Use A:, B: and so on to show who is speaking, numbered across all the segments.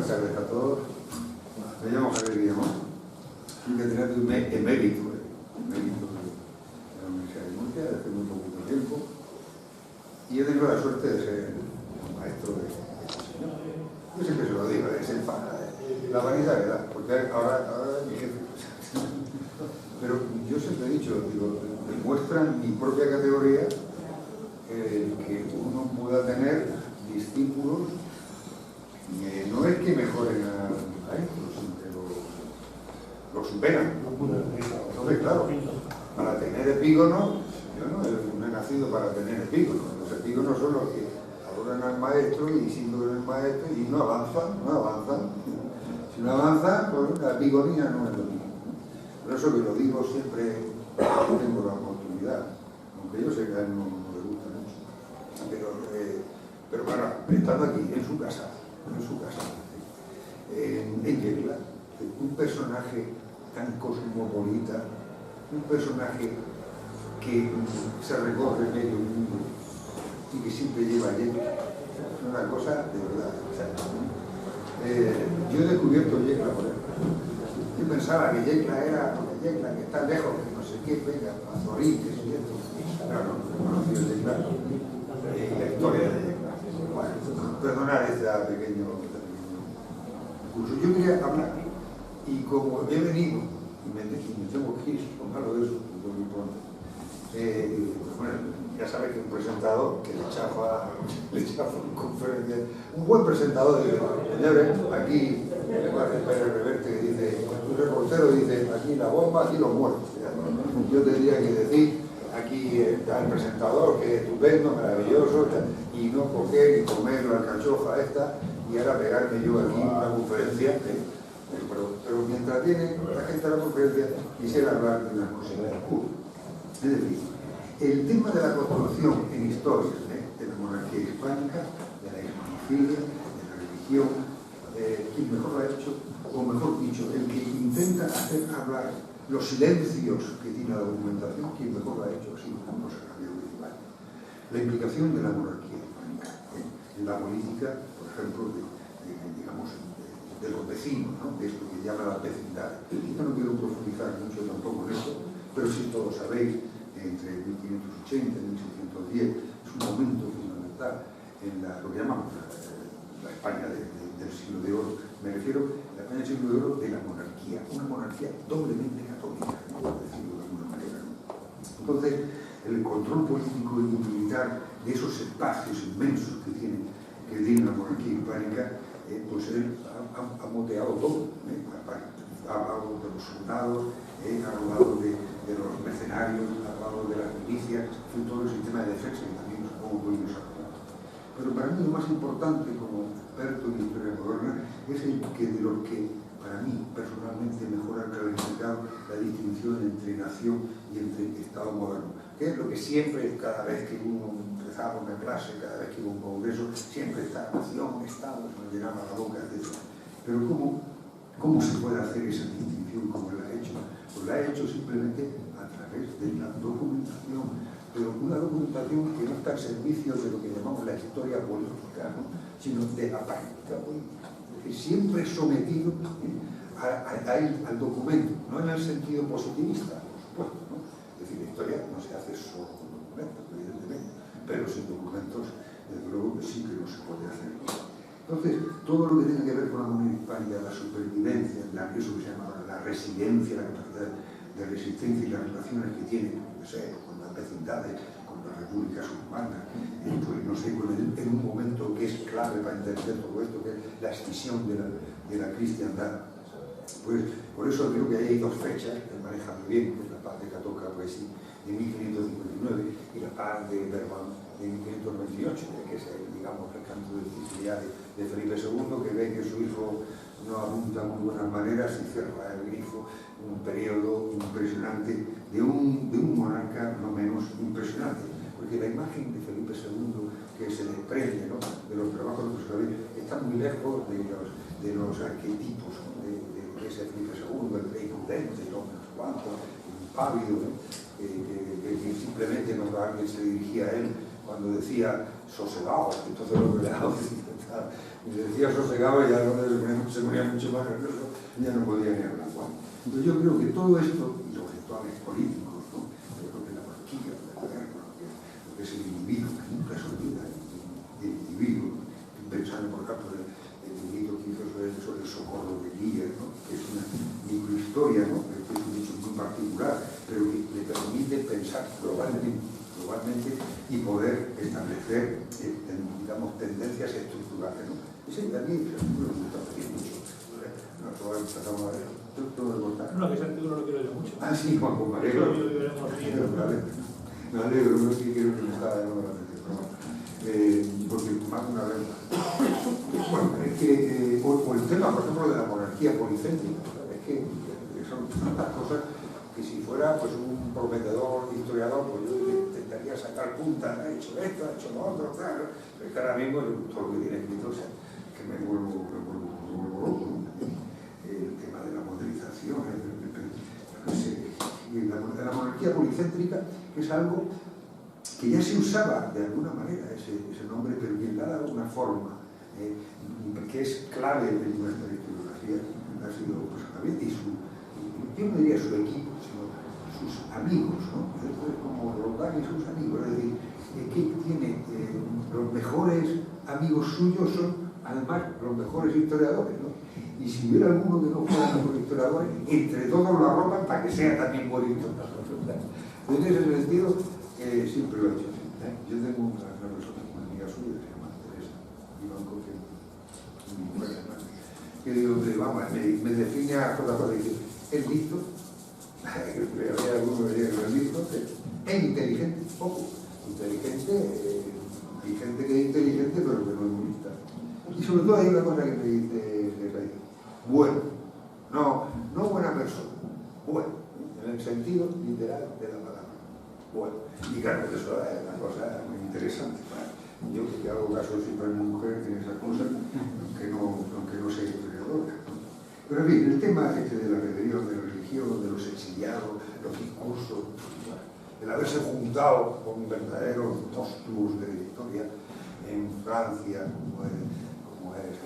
A: tardes a todos. Me llamo Javier Guillamón. Soy catedrático emérito de la Universidad de Murcia desde hace muy poquito tiempo. Y he tenido la suerte de ser maestro de este señor. Yo siempre se lo digo, es el fan. La vanidad que da, porque ahora es mi jefe. Pero yo siempre he dicho, digo, demuestran mi propia categoría que uno pueda tener discípulos. No es que mejoren a maestros, sino que lo superan. Entonces, claro, para tener epígonos, yo no he nacido para tener epígonos. Los epígonos son los que adoran al maestro y siguen el maestro y no avanzan. Si no avanzan, pues la epigonía no es lo mismo. Por eso que lo digo siempre que tengo la oportunidad, aunque yo sé que a él no le gusta mucho. Pero bueno, estando aquí, en su casa, en Yecla, un personaje tan cosmopolita, un personaje que se recorre medio mundo y que siempre lleva Yecla, es una cosa de verdad. O sea, yo he descubierto Yecla por él. Yo pensaba que Yecla era Yecla, que está lejos, que no sé qué, venga, a Zorín, que es cierto. Claro, no he conocido Yecla, la historia de Yecla. Bueno, perdonad este pequeño curso. Yo quería hablar, y como he venido, y me tengo que ir, con algo de eso, muy pronto. Bueno, ya sabes que un presentador que le chafa un conferencia, un buen presentador dice, señores, aquí le va a Pérez Reverte que dice, un reportero dice, aquí la bomba, aquí los muertos. Yo tendría que decir, aquí está el presentador, que es estupendo, maravilloso, y no coger y comer la alcachofa esta, y ahora pegarme yo aquí una conferencia. Pero mientras tiene la gente a la conferencia, quisiera hablar de unas cositas. Es decir, el tema de la construcción en historia de la monarquía hispánica, de la hispanofilia, de la religión, quien mejor lo ha hecho, o mejor dicho, el que intenta hacer hablar los silencios que tiene la documentación, quien mejor lo ha hecho ha sido José Javier Guillamón. La implicación de la monarquía hispánica en la política, por ejemplo, de los vecinos, ¿no? De esto que llama la vecindad. Yo no quiero profundizar mucho tampoco en esto, pero sí todos sabéis, entre 1580 y 1610 es un momento fundamental en lo que llamamos la España del siglo de oro. Me refiero a la España del siglo de oro de la monarquía, una monarquía doblemente católica, ¿no? Por decirlo de alguna manera, ¿no? Entonces, el control político y militar de esos espacios inmensos que tiene la monarquía hispánica, pues él ha moteado todo. Ha hablado de los soldados, ha hablado de los mercenarios, ha hablado de las milicias, todo el sistema de defensa que también supongo que hoy nos ha hablado. Pero para mí lo más importante como experto en historia moderna es el que de los que para mí personalmente mejor han clarificado la distinción entre nación y entre Estado moderno, que es lo que siempre, cada vez que uno empezaba una clase, cada vez que iba a un congreso, siempre está nación, Estado, se me llenaba la boca, etc. Pero ¿cómo se puede hacer esa distinción como él ha hecho? Pues la ha hecho simplemente a través de la documentación, pero una documentación que no está al servicio de lo que llamamos la historia política, ¿no? Sino de la práctica política, que siempre es sometido al documento, no en el sentido positivista, por supuesto, ¿no? Es decir, la historia no se hace solo con documentos, evidentemente, pero sin documentos, desde luego que sí que no se puede hacer. Entonces, todo lo que tiene que ver con la monarquía hispánica, la supervivencia, eso que se llama la resiliencia, la capacidad de resistencia y las relaciones que tiene, no sé, con las vecindades, con las repúblicas urbanas, pues no sé, en un momento que es clave para entender todo esto, que es la escisión de la cristiandad. Pues por eso creo que ahí hay dos fechas que maneja muy bien, pues la paz de Catoca, pues sí, de 1559, y la paz de Verban de 1598, que es digamos, el canto de Sicilia de Felipe II, que ve que su hijo no apunta muy buenas maneras y cierra el grifo, un periodo impresionante de un monarca no menos impresionante, porque la imagen de Felipe II que se desprende, ¿no?, de los trabajos de José Javier está muy lejos de los arquetipos, ¿no?, de ese Felipe II, el rey prudente, ¿no?, cuanto impávido, ¿no?, que simplemente cuando alguien se dirigía a él, cuando decía sosegados, entonces lo que le daba Y se decía sosegado y ya se ponía mucho más nervioso y ya no podía ni hablar. Bueno, entonces yo creo que todo esto, y los rituales políticos, ¿no? Yo creo que la monarquía, la guerra, lo que es el individuo, que nunca se olvida, el individuo, pensando por ejemplo en el individuo que hizo sobre el socorro de Líder, ¿no? Que es una microhistoria, ¿no? Que es un hecho muy particular, pero que le permite pensar globalmente y poder establecer, digamos, tendencias estructurales, ¿no? Ese a mí me gusta mucho. Nosotros tratamos de ver.
B: No, que ese artículo lo quiero yo mucho.
A: Ah, sí, Juan, me alegro. Me alegro, no sé, creo que me estaba llamando la atención. Porque más de una vez. Bueno, es que, o el tema, por ejemplo, de la monarquía policéntrica, es que son tantas cosas que si fuera pues un prometedor historiador, pues yo intentaría sacar puntas, ha hecho esto, ha hecho lo otro, claro. Pero es que ahora mismo todo lo que tiene escrito, o sea, que me vuelvo loco, ¿no? El tema de la modernización, no sé, y la monarquía policéntrica, que es algo que ya se usaba de alguna manera ese nombre, pero quien le ha dado una forma que es clave en nuestra historiografía ha sido pues, Javier y yo no diría su equipo, sino sus amigos, ¿no? Entonces, como Roldán y sus amigos, es decir, que tiene los mejores amigos suyos son además los mejores historiadores, ¿no? Y si hubiera alguno que no fuera mejor historiador, entre todos lo arropan para que sea también buen historiador. En ese sentido, siempre lo he hecho. Yo tengo una persona, una amiga suya, que se llama Teresa Ivanco, que es mi mujer, además, que digo, vamos, me define a JJ, dice, es listo, había alguno que decía que es listo, es inteligente, poco, inteligente, hay gente que es inteligente, pero que no es muy lista. Y sobre todo hay una cosa que me dice Rey, bueno, no buena persona, bueno, en el sentido literal de la palabra, bueno. Y claro, eso es una cosa muy interesante. Yo que hago caso siempre a mi mujer en esas cosas, aunque no sea historiadora. Pero en fin, el tema de la rebelión, de la religión, de los exiliados, los discursos, el haberse juntado con verdaderos postulus de la historia en Francia, como es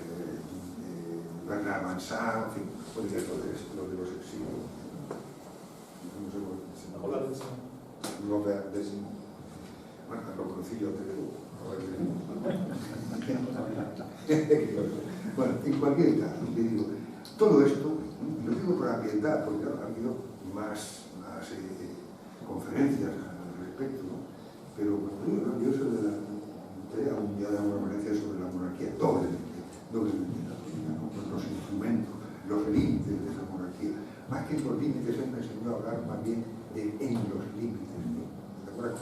A: Bernard Mansart, en fin, pues lo de los exilios. No sé por qué. Robert Desmond, bueno, lo conocí yo te digo. Bueno, en cualquier caso, te digo, todo esto, lo digo por ambientar, porque ha habido más conferencias al respecto, ¿no? Pero cuando digo yo eso de un día de una conferencia sobre la monarquía, doblemente, los instrumentos, los límites de esa monarquía, más que los límites, él me enseñó a hablar más bien en los límites. ¿Te acuerdas?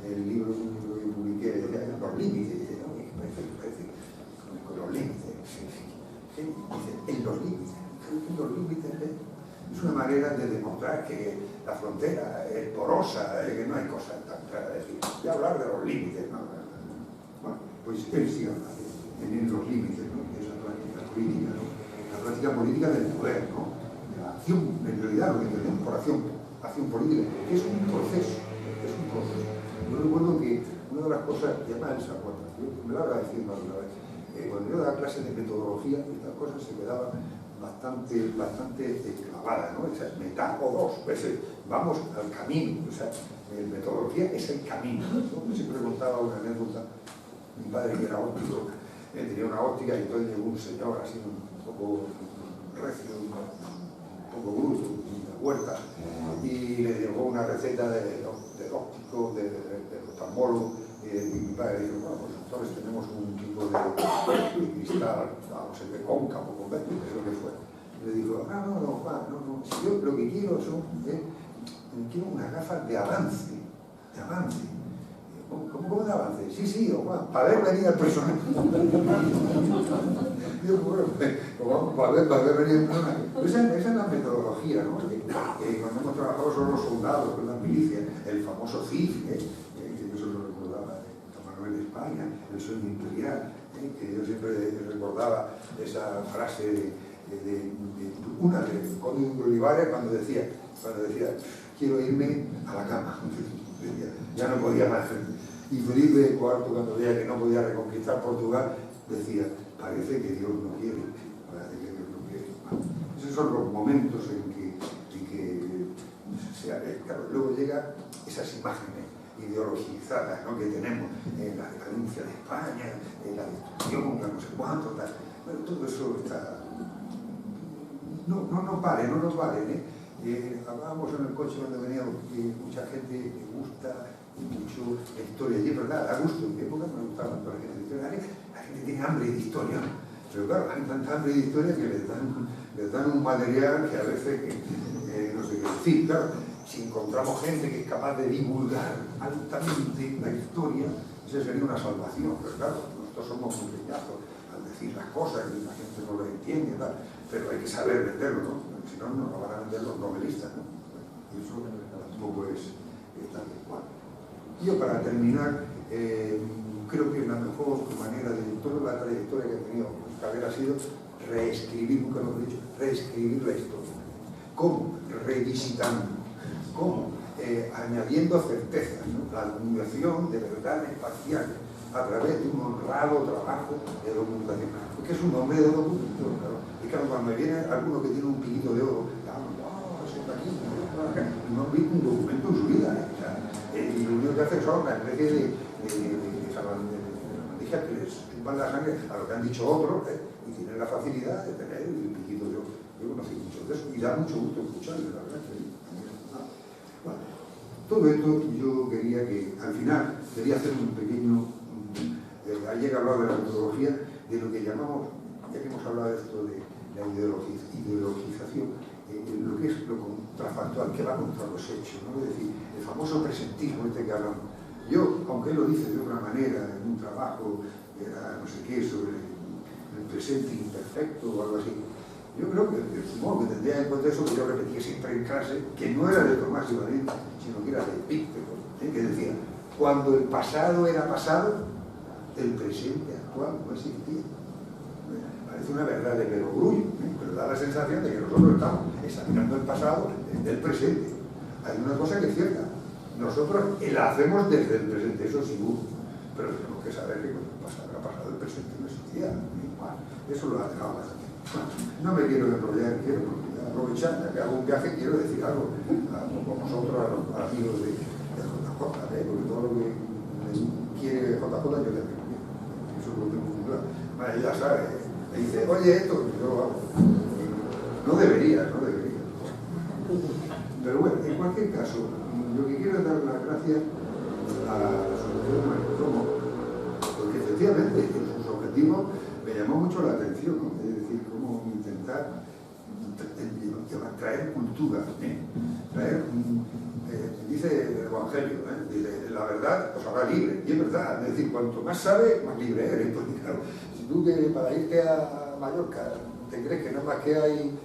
A: El libro que publiqué, los límites, parece con los límites. En los límites. En los límites es una manera de demostrar que la frontera es porosa, que no hay cosas tan claras. Es decir, voy a hablar de los límites. ¿No? Bueno, pues él sí habla en los límites, ¿no? Esa práctica política, ¿no? La práctica política del poder, ¿no? De la acción, en realidad lo que entendemos por acción política, que es un proceso, Yo recuerdo que una de las cosas, llama el Sacuata, me lo habrá diciendo alguna vez, cuando yo daba clases de metodología, estas cosas se quedaban bastante clavadas, ¿no? O sea, metáfodos, vamos al camino, o sea, metodología es el camino. Yo siempre contaba una anécdota, mi padre que era óptico, tenía una óptica y entonces llegó un señor así un poco recio, un poco bruto, huerta, y le llevó una receta del óptico, del oftalmólogo, y mi padre dijo, bueno, pues entonces tenemos un tipo de cristal, vamos, el de cóncavo, convexo, que es lo que fue. Y le dijo, no, Juan, no, si yo lo que quiero quiero unas gafas de avance. ¿Cómo de avance? Sí, Juan, para ver venir al personaje. Digo, bueno, pues para ver venir al personaje. Esa es la metodología, ¿no? Cuando hemos trabajado son los soldados, con las milicias, el famoso CIF, que yo se lo recordaba a Manuel de España, el sueño imperial, que yo siempre recordaba esa frase de Conde de Olivares cuando decía, quiero irme a la cama. Ya no podía más. Y Felipe IV, cuando veía que no podía reconquistar Portugal, decía, parece que Dios no quiere, parece que Dios no quiere. Esos son los momentos en que claro, luego llega esas imágenes ideologizadas, ¿no?, que tenemos, la decadencia de España, la destrucción, la no sé cuánto, tal. Bueno, todo eso está... No nos vale, no nos vale, hablábamos en el coche cuando veníamos que mucha gente le gusta mucho la historia, y es verdad, da gusto. En mi época me gustaba tanto la gente de historia, la gente tiene hambre de historia, pero claro, hay tanta hambre de historia que les dan un material que a veces no sé qué decir. Claro, si encontramos gente que es capaz de divulgar altamente la historia, eso sería una salvación. Pero claro, nosotros somos muy peñazos al decir las cosas y la gente no lo entiende y tal, pero hay que saber venderlo, ¿no? Porque si no, nos lo van a vender los novelistas, ¿no? Y eso tampoco es tal cual. Yo, para terminar, creo que la mejor manera de toda la trayectoria que ha tenido Javier ha sido reescribir, nunca lo he dicho, reescribir la historia. ¿Cómo? Revisitando. ¿Cómo? Añadiendo certezas, ¿no? La acumulación de verdades parciales a través de un honrado trabajo de documentación. Porque es un hombre de documentación, claro. Y claro, cuando me viene alguno que tiene un piquito de oro, eso está aquí, no han visto un documento en su vida, O sea, y lo único que hace son una especie de bandijas que les chupan la sangre a lo que han dicho otros, y tienen la facilidad de tener el piquito de oro. Yo conocí muchos de eso y da mucho gusto escucharles, la verdad. Bueno, todo esto yo quería que, al final, quería hacer un pequeño... ayer he hablado de la metodología, de lo que llamamos, ya que hemos hablado de esto de la ideologización, lo que es lo contrafactual, que va contra los hechos, ¿no? Es decir, el famoso presentismo que hablamos. Yo, aunque él lo dice de otra manera, en un trabajo, no sé qué, sobre el presente imperfecto o algo así, yo creo que, supongo que tendría en cuenta eso que yo repetía siempre en clase, que no era de Tomás y Valiente, sino que era de Epicteto, que decía, cuando el pasado era pasado, el presente actual no existía. Parece una verdad de perogrullo, pero da la sensación de que nosotros estamos examinando el pasado desde el presente. Hay una cosa que es cierta, nosotros la hacemos desde el presente, eso seguro, pero tenemos que saber que cuando el pasado era pasado, el presente no existía. Eso lo ha dejado bastante. No me quiero enrollar, quiero aprovechar, ya que hago un viaje, quiero decir algo con vosotros, a los amigos de JJ, porque todo lo que quiere JJ yo le digo, eso lo tengo muy claro. Vale, ya sabes, me dice, oye, esto, yo lo hago. No debería. Pero bueno, en cualquier caso, lo que quiero es dar las gracias a la Asociación de Maestro, porque efectivamente en sus objetivos me llamó mucho la atención, ¿no? Es decir, cómo intentar traer cultura, traer, dice el Evangelio, dice, la verdad os hará libre, y es verdad, es decir, cuanto más sabes, más libre eres, porque claro, si tú que para irte a Mallorca te crees que nada más que hay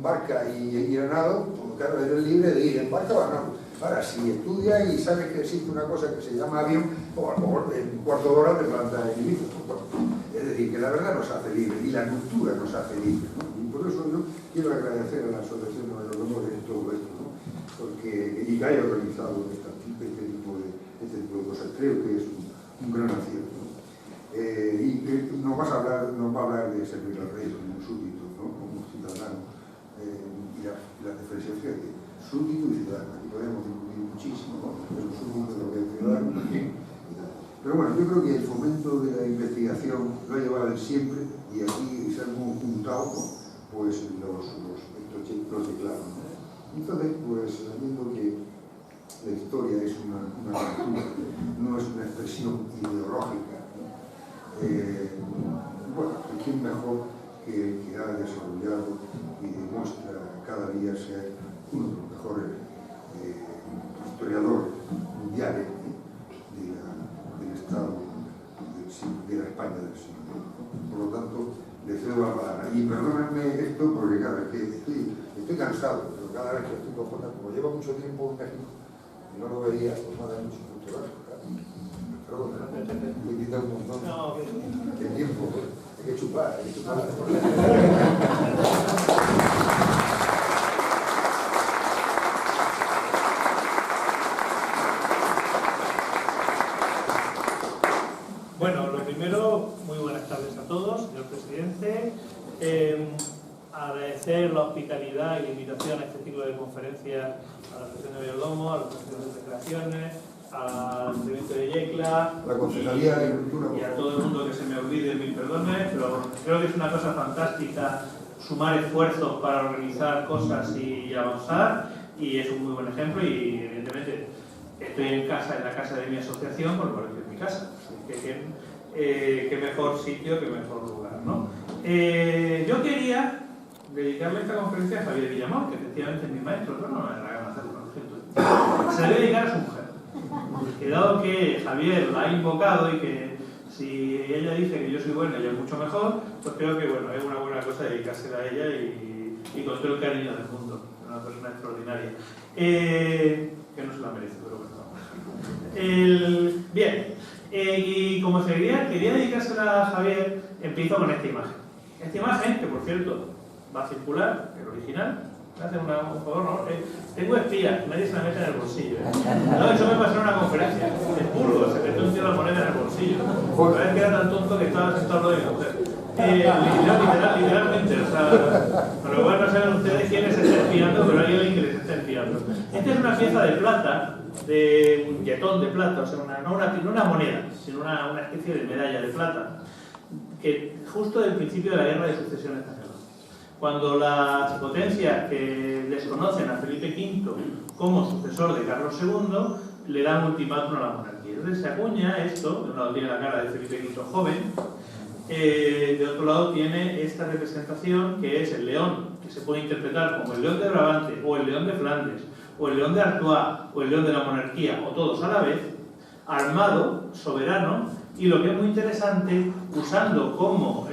A: barca y ganado, pues claro, eres libre de ir en barca o ganado. Ahora, si estudias y sabes que existe una cosa que se llama avión, pues a lo mejor en un cuarto de hora te plantas en Ibiza. Es decir, que la verdad nos hace libre y la cultura nos hace libre, ¿no? Y por eso yo quiero agradecer a la Asociación de Mayordomos de todo esto, ¿no? Y que haya organizado este tipo de cosas. Creo que es un gran acierto, ¿no? Y que nos va a hablar de servir al rey como un súbdito, ¿no? Como un ciudadano, y la diferenciación de súbdito y ciudadano. Aquí podemos discutir muchísimo, ¿no? Pero un súbdito de lo que es ciudadano también. Pero bueno, yo creo que el fomento de la investigación lo ha llevado él siempre, y aquí se han juntado, ¿no? Pues los declaros, ¿no? Entonces, pues sabiendo que la historia es una cultura, no es una expresión ideológica, bueno, ¿quién mejor que el que ha desarrollado y demuestra cada día ser uno de los mejores historiadores mundiales del Estado de la España del siglo? Por lo tanto, le cedo la palabra. Y perdónenme esto porque cada vez que estoy cansado, pero cada vez que estoy con Jota, como llevo mucho tiempo en México y no lo veía, pues me da mucho gusto verlo. Perdón, me quita un montón de tiempo. Hay que chupar,
B: Bueno, lo primero, muy buenas tardes a todos. agradecer la hospitalidad y la invitación a este ciclo de conferencias a la Asociación de Bieldomo, a la Asociación de Creaciones, al Ayuntamiento de Yecla,
A: la Concejalía de Cultura
B: y a todo el mundo que se me olvide mil perdones, pero creo que es una cosa fantástica sumar esfuerzos para organizar cosas y avanzar, y es un muy buen ejemplo. Y evidentemente estoy en la casa de mi asociación, por lo que es mi casa, qué mejor sitio, qué mejor lugar, ¿no? Yo quería dedicarle esta conferencia a Javier Villamor, que efectivamente es mi maestro, pero no me da la gana hacerlo, lo siento. Se la voy a dedicar a su mujer, que dado que Javier la ha invocado y que si ella dice que yo soy bueno y ella es mucho mejor, pues creo que bueno, es una buena cosa dedicársela a ella y con todo el cariño del mundo, una persona extraordinaria, que no se la merece, pero bueno. Bien, y como quería dedicársela a Javier, empiezo con esta imagen. Esta imagen, que por cierto va a circular, el original, me hace un favor, ¿no? Tengo espías, nadie se la mete en el bolsillo. No, eso me pasó en una conferencia. En Burgos se metió un tío la moneda en el bolsillo. A ver que era tan tonto que estaba sentado de mi mujer. Literalmente, o sea, a lo cual no saben ustedes quién les está espiando, pero hay alguien que les está espiando. Esta es una pieza de plata, de un yetón de plata, o sea, no una moneda, sino una especie de medalla de plata, que justo del principio de la Guerra de Sucesión Española, cuando las potencias que desconocen a Felipe V como sucesor de Carlos II le dan un ultimátum a la monarquía. Entonces se acuña esto, de un lado tiene la cara de Felipe V joven, de otro lado tiene esta representación que es el león, que se puede interpretar como el león de Brabante, o el león de Flandes, o el león de Artois, o el león de la monarquía, o todos a la vez, armado, soberano, y lo que es muy interesante, usando como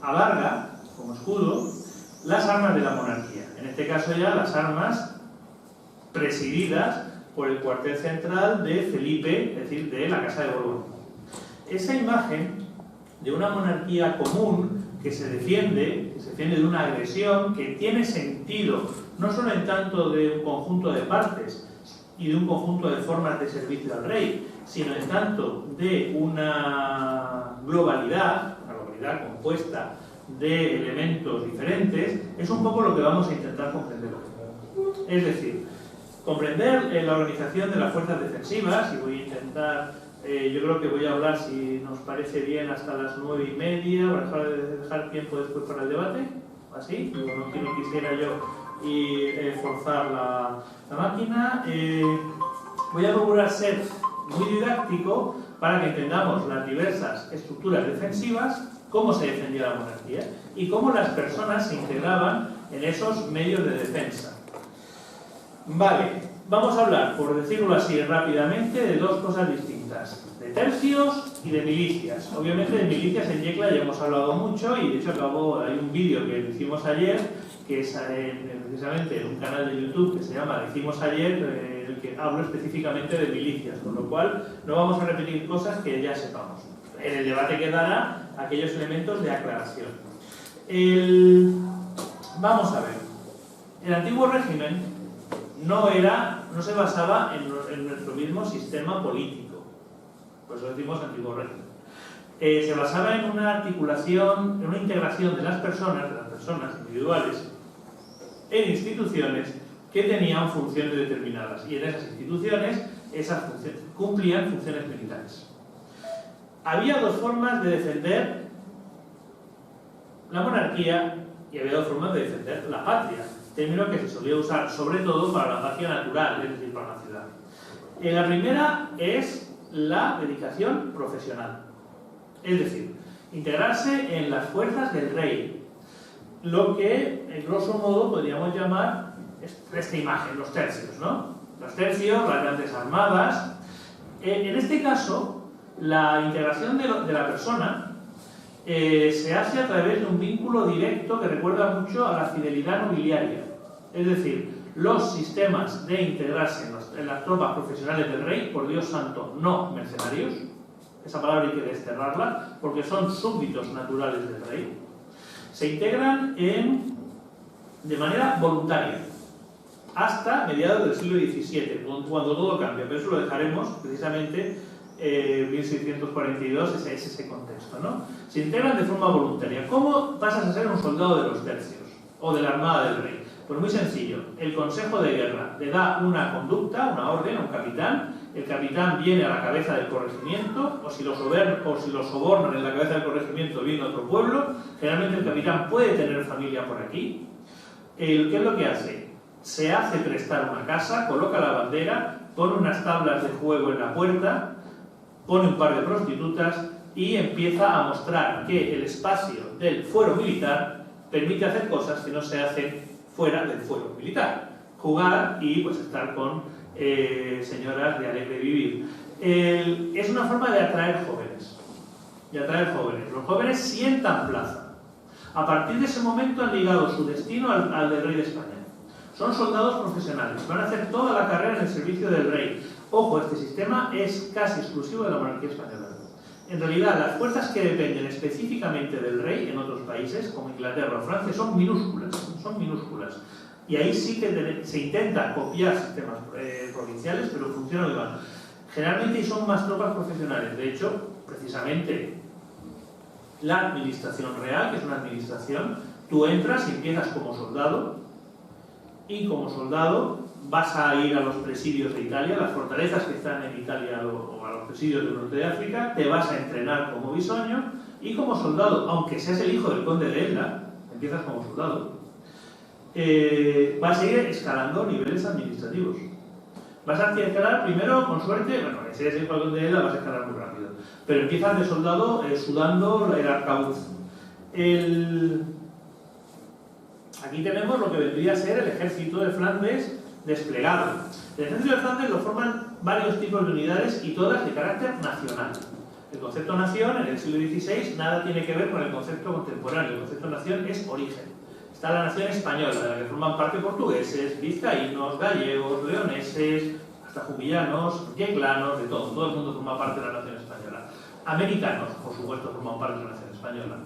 B: alarga, como escudo, las armas de la monarquía. En este caso ya las armas presididas por el cuartel central de Felipe, es decir, de la Casa de Borbón. Esa imagen de una monarquía común que se defiende de una agresión que tiene sentido, no solo en tanto de un conjunto de partes y de un conjunto de formas de servicio al rey, sino en tanto de una globalidad compuesta de elementos diferentes, es un poco lo que vamos a intentar comprender hoy. Es decir, comprender la organización de las fuerzas defensivas, y voy a intentar, yo creo que voy a hablar, si nos parece bien, hasta las 9:30, para dejar tiempo después para el debate, así, no quisiera yo y forzar la máquina. Voy a procurar ser muy didáctico para que entendamos las diversas estructuras defensivas, cómo se defendía la monarquía y cómo las personas se integraban en esos medios de defensa. Vale, vamos a hablar, por decirlo así rápidamente, de dos cosas distintas, de tercios y de milicias. Obviamente de milicias en Yecla ya hemos hablado mucho, y de hecho hay un vídeo que hicimos ayer, que es precisamente en un canal de YouTube que se llama Hicimos ayer, en el que hablo específicamente de milicias, con lo cual no vamos a repetir cosas que ya sepamos. En el debate quedará aquellos elementos de aclaración. Vamos a ver, el antiguo régimen no se basaba en nuestro mismo sistema político, por eso decimos antiguo régimen. Se basaba en una articulación, en una integración de las personas individuales, en instituciones que tenían funciones determinadas, y en esas instituciones cumplían funciones militares. Había dos formas de defender la monarquía y había dos formas de defender la patria, término que se solía usar sobre todo para la patria natural, es decir, para la ciudad. La primera es la dedicación profesional, es decir, integrarse en las fuerzas del rey, lo que en grosso modo podríamos llamar esta imagen, los tercios, ¿no? Los tercios, las grandes armadas. En este caso, la integración de la persona se hace a través de un vínculo directo que recuerda mucho a la fidelidad nobiliaria. Es decir, los sistemas de integrarse en las tropas profesionales del rey, por Dios santo, no mercenarios, esa palabra hay que desterrarla, porque son súbditos naturales del rey, se integran de manera voluntaria hasta mediados del siglo XVII, cuando todo cambia, pero eso lo dejaremos precisamente 1642 es ese contexto, ¿no? Se integran de forma voluntaria. ¿Cómo pasas a ser un soldado de los tercios o de la Armada del Rey? Pues muy sencillo, el Consejo de Guerra le da una conducta, una orden a un capitán, el capitán viene a la cabeza del corregimiento, o si lo sobornan en la cabeza del corregimiento viene a otro pueblo. Generalmente el capitán puede tener familia por aquí. ¿Qué es lo que hace? Se hace prestar una casa, coloca la bandera, pone unas tablas de juego en la puerta, pone un par de prostitutas y empieza a mostrar que el espacio del fuero militar permite hacer cosas que no se hacen fuera del fuero militar. Jugar y pues estar con señoras de alegre vivir. Es una forma de atraer jóvenes. Los jóvenes sientan plaza. A partir de ese momento han ligado su destino al del rey de España. Son soldados profesionales, van a hacer toda la carrera en el servicio del rey. Ojo, este sistema es casi exclusivo de la monarquía española. En realidad, las fuerzas que dependen específicamente del rey en otros países, como Inglaterra o Francia, son minúsculas. Y ahí sí que se intenta copiar sistemas provinciales, pero funciona muy mal. Generalmente son más tropas profesionales. De hecho, precisamente, la administración real, que es una administración, tú entras y empiezas como soldado, y como soldado vas a ir a los presidios de Italia, las fortalezas que están en Italia o a los presidios del norte de África, te vas a entrenar como bisoño, y como soldado, aunque seas el hijo del conde de Elda, empiezas como soldado. Vas a ir escalando niveles administrativos. Vas a escalar primero, con suerte, bueno, si eres el hijo del conde de Elda vas a escalar muy rápido, pero empiezas de soldado sudando el arcabuz. Aquí tenemos lo que vendría a ser el ejército de Flandes desplegado. El ejército de Flandes lo forman varios tipos de unidades y todas de carácter nacional. El concepto nación en el siglo XVI nada tiene que ver con el concepto contemporáneo. El concepto nación es origen. Está la nación española, de la que forman parte portugueses, vizcaínos, gallegos, leoneses, hasta jubillanos, yeclanos, de todo. Todo el mundo forma parte de la nación española. Americanos, por supuesto, forman parte de la nación española.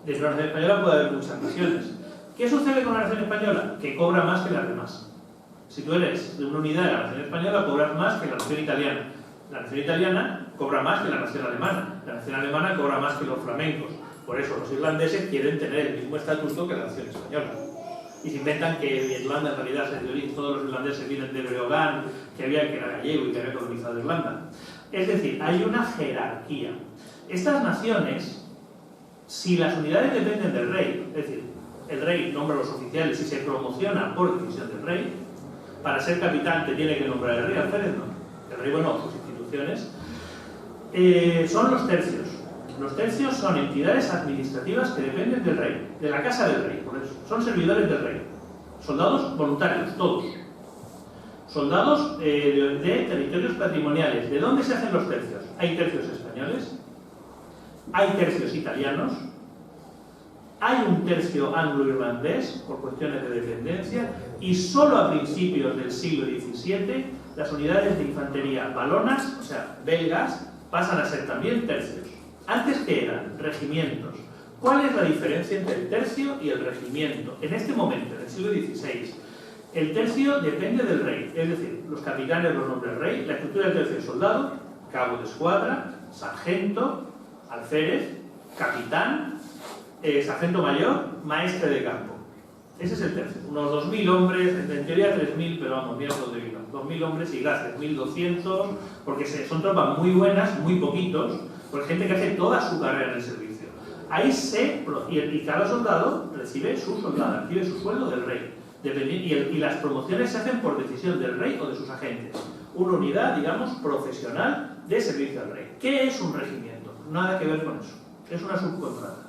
B: Dentro de la nación española puede haber muchas naciones. ¿Qué sucede con la nación española? Que cobra más que las demás. Si tú eres de una unidad de la nación española, cobras más que la nación italiana. La nación italiana cobra más que la nación alemana. La nación alemana cobra más que los flamencos. Por eso los irlandeses quieren tener el mismo estatuto que la nación española. Y se inventan que Irlanda en realidad es de origen, todos los irlandeses vienen de Breogán, que era gallego y que había colonizado Irlanda. Es decir, hay una jerarquía. Estas naciones, si las unidades dependen del rey, es decir, el rey nombra a los oficiales y se promociona por decisión del rey, para ser capitán te tiene que nombrar el rey, alférez no. El rey, bueno, sus instituciones, son los tercios. Los tercios son entidades administrativas que dependen del rey, de la casa del rey, por eso. Son servidores del rey. Soldados voluntarios, todos. Soldados de territorios patrimoniales. ¿De dónde se hacen los tercios? Hay tercios españoles, hay tercios italianos, hay un tercio anglo-irlandés por cuestiones de dependencia, y solo a principios del siglo XVII las unidades de infantería valonas, o sea, belgas, pasan a ser también tercios. Antes, ¿qué eran? Regimientos. ¿Cuál es la diferencia entre el tercio y el regimiento? En este momento, en el siglo XVI, el tercio depende del rey, es decir, los capitanes los nombra el rey, la estructura del tercio es soldado, cabo de escuadra, sargento, alférez, capitán, sargento mayor, maestre de campo. Ese es el tercio. Unos 2.000 hombres, en teoría 3.000, pero vamos, mira dónde vino. 2.000 hombres y gas, 3.200, porque son tropas muy buenas, muy poquitos, por gente que hace toda su carrera en el servicio. Ahí y cada soldado recibe su soldado, recibe su sueldo del rey. Y las promociones se hacen por decisión del rey o de sus agentes. Una unidad, digamos, profesional de servicio al rey. ¿Qué es un regimiento? Nada que ver con eso. Es una subcontrata.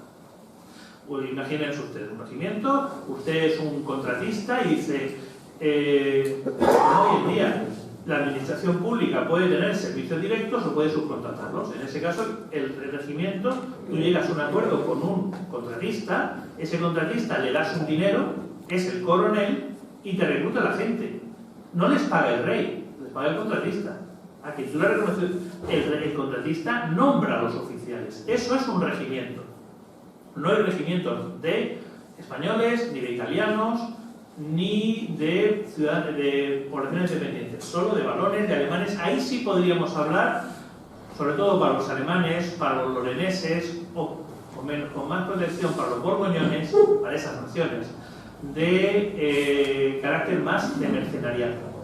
B: Pues imagínense ustedes un regimiento, usted es un contratista y dice, hoy en día la administración pública puede tener servicios directos o puede subcontratarlos. En ese caso, el regimiento, tú llegas a un acuerdo con un contratista, ese contratista le das un dinero, es el coronel, y te recluta la gente. No les paga el rey, les paga el contratista. Aquí tú le reconoces, el contratista nombra a los oficiales. Eso es un regimiento. No hay regimientos de españoles, ni de italianos, ni de poblaciones dependientes, solo de valones, de alemanes. Ahí sí podríamos hablar sobre todo para los alemanes, para los loreneses, o con más protección para los borgoñones, para esas naciones, de carácter más de mercenariado.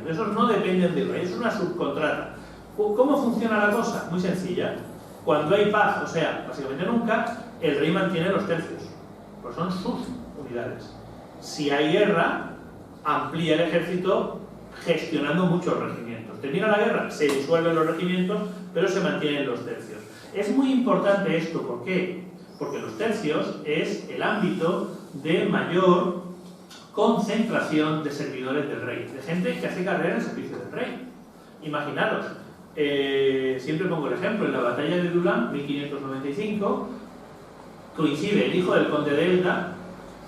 B: Esos no dependen del rey, es una subcontrata. ¿Cómo funciona la cosa? Muy sencilla. Cuando hay paz, o sea, básicamente nunca, el rey mantiene los tercios, pues son sus unidades. Si hay guerra, amplía el ejército gestionando muchos regimientos. Termina la guerra, se disuelven los regimientos, pero se mantienen los tercios. Es muy importante esto, ¿por qué? Porque los tercios es el ámbito de mayor concentración de servidores del rey, de gente que hace carrera en servicio del rey. Imaginaros, siempre pongo el ejemplo, en la batalla de Dulan, 1595, coincide el hijo del conde de Elda,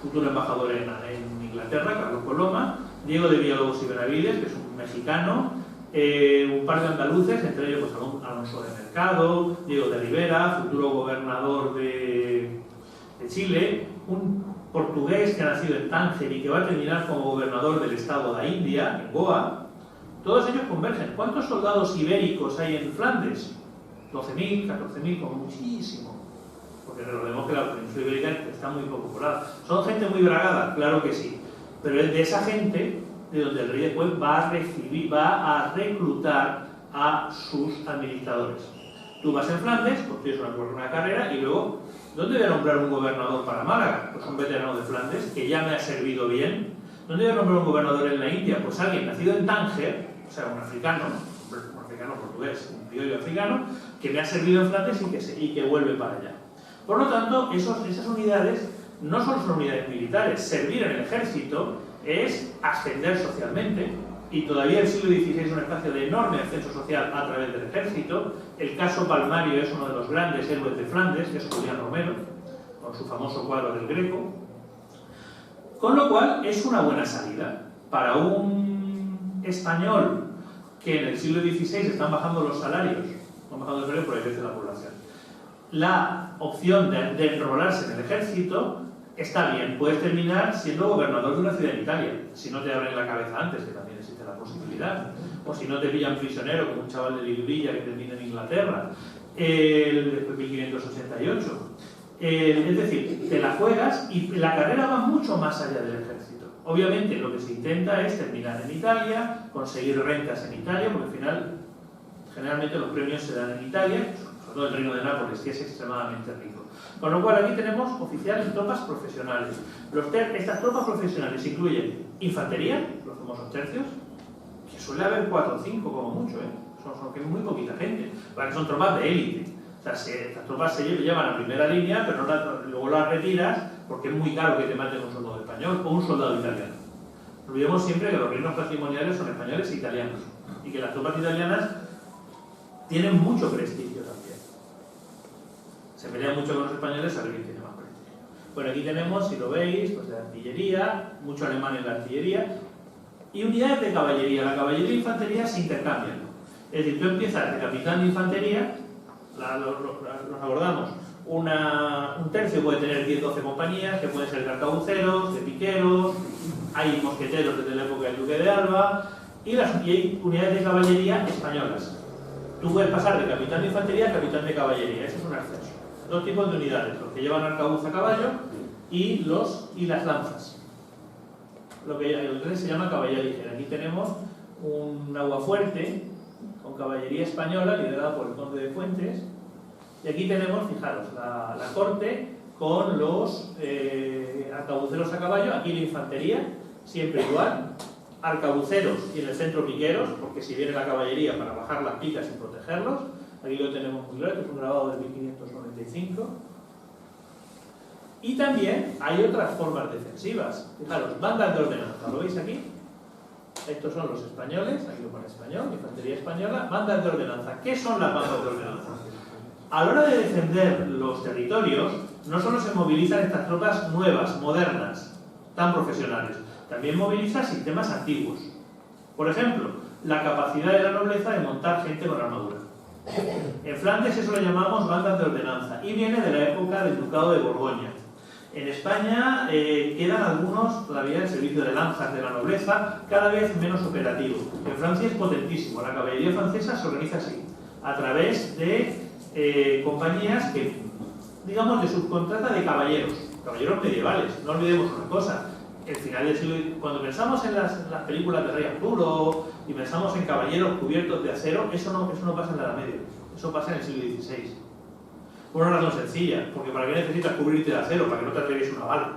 B: futuro embajador en Inglaterra, Carlos Coloma, Diego de Villalobos y Benavides, que es un mexicano, un par de andaluces, entre ellos pues, Alonso de Mercado, Diego de Rivera, futuro gobernador de Chile, un portugués que ha nacido en Tánger y que va a terminar como gobernador del estado de India, en Goa. Todos ellos convergen. ¿Cuántos soldados ibéricos hay en Flandes? 12.000, 14.000, como muchísimo. Porque recordemos que la península ibérica está muy poco poblada. ¿Son gente muy bragada? Claro que sí. Pero es de esa gente de donde el rey después va a reclutar a sus administradores. Tú vas en Flandes, construyes una carrera y luego, ¿dónde voy a nombrar un gobernador para Málaga? Pues un veterano de Flandes que ya me ha servido bien. ¿Dónde voy a nombrar un gobernador en la India? Pues alguien nacido en Tánger, o sea, un africano portugués, un criollo africano, que me ha servido en Flandes y que vuelve para allá. Por lo tanto, esas unidades no solo son unidades militares. Servir en el ejército es ascender socialmente, y todavía el siglo XVI es un espacio de enorme ascenso social a través del ejército. El caso palmario es uno de los grandes héroes de Flandes, que es Julián Romero, con su famoso cuadro del Greco. Con lo cual, es una buena salida. Para un español que en el siglo XVI están bajando los salarios, por el precio de la población, la opción de enrolarse en el ejército está bien. Puedes terminar siendo gobernador de una ciudad en Italia, si no te abren la cabeza antes, que también existe la posibilidad, o si no te pillan prisionero como un chaval de Librilla que termina en Inglaterra, después de 1588. Es decir, te la juegas y la carrera va mucho más allá del ejército. Obviamente lo que se intenta es terminar en Italia, conseguir rentas en Italia, porque al final generalmente los premios se dan en Italia, sobre todo el Reino de Nápoles, que es extremadamente rico. Con lo cual aquí tenemos oficiales y tropas profesionales. Estas tropas profesionales incluyen infantería, los famosos tercios, que suele haber 4 o 5 como mucho, son que es muy poquita gente, para que son tropas de élite. O sea, estas tropas se llevan a primera línea, pero luego las retiras porque es muy caro que te maten un soldado español o un soldado italiano. Olvidemos siempre que los reinos patrimoniales son españoles e italianos y que las tropas italianas tienen mucho prestigio también. Se pelean mucho con los españoles, a ver quién tiene más prestigio. Bueno, aquí tenemos, si lo veis, pues de artillería, mucho alemán en la artillería, y unidades de caballería. La caballería e infantería se intercambian. Es decir, tú empiezas de capitán de infantería, nos abordamos. Un tercio puede tener 10-12 compañías, que pueden ser de arcabuceros, de piqueros, hay mosqueteros desde la época del Duque de Alba, y hay unidades de caballería españolas. Tú puedes pasar de capitán de infantería a capitán de caballería, ese es un ascenso. 2 tipos de unidades, los que llevan arcabuz a caballo y las lanzas. Lo que se llama caballería ligera. Aquí tenemos un aguafuerte con caballería española liderada por el conde de Fuentes, y aquí tenemos, fijaros, la corte con los arcabuceros a caballo, aquí la infantería, siempre igual, arcabuceros y en el centro piqueros, porque si viene la caballería para bajar las picas y protegerlos, aquí lo tenemos muy claro, que es un grabado de 1595. Y también hay otras formas defensivas. Fijaros, bandas de ordenanza, ¿lo veis aquí? Estos son los españoles, aquí lo pone español, infantería española, bandas de ordenanza. ¿Qué son las bandas de ordenanza? A la hora de defender los territorios, no solo se movilizan estas tropas nuevas, modernas, tan profesionales, también moviliza sistemas antiguos. Por ejemplo, la capacidad de la nobleza de montar gente con armadura. En Flandes eso lo llamamos bandas de ordenanza y viene de la época del Ducado de Borgoña. En España quedan algunos todavía en servicio de lanzas de la nobleza, cada vez menos operativo. En Francia es potentísimo, la caballería francesa se organiza así, a través de compañías que, digamos, de subcontrata de caballeros medievales. No olvidemos una cosa, el final del siglo, cuando pensamos en las películas de Rey Arturo y pensamos en caballeros cubiertos de acero, eso no pasa en la Edad Media, eso pasa en el siglo XVI. Por una razón sencilla, porque ¿para qué necesitas cubrirte de acero? Para que no te atreves una bala.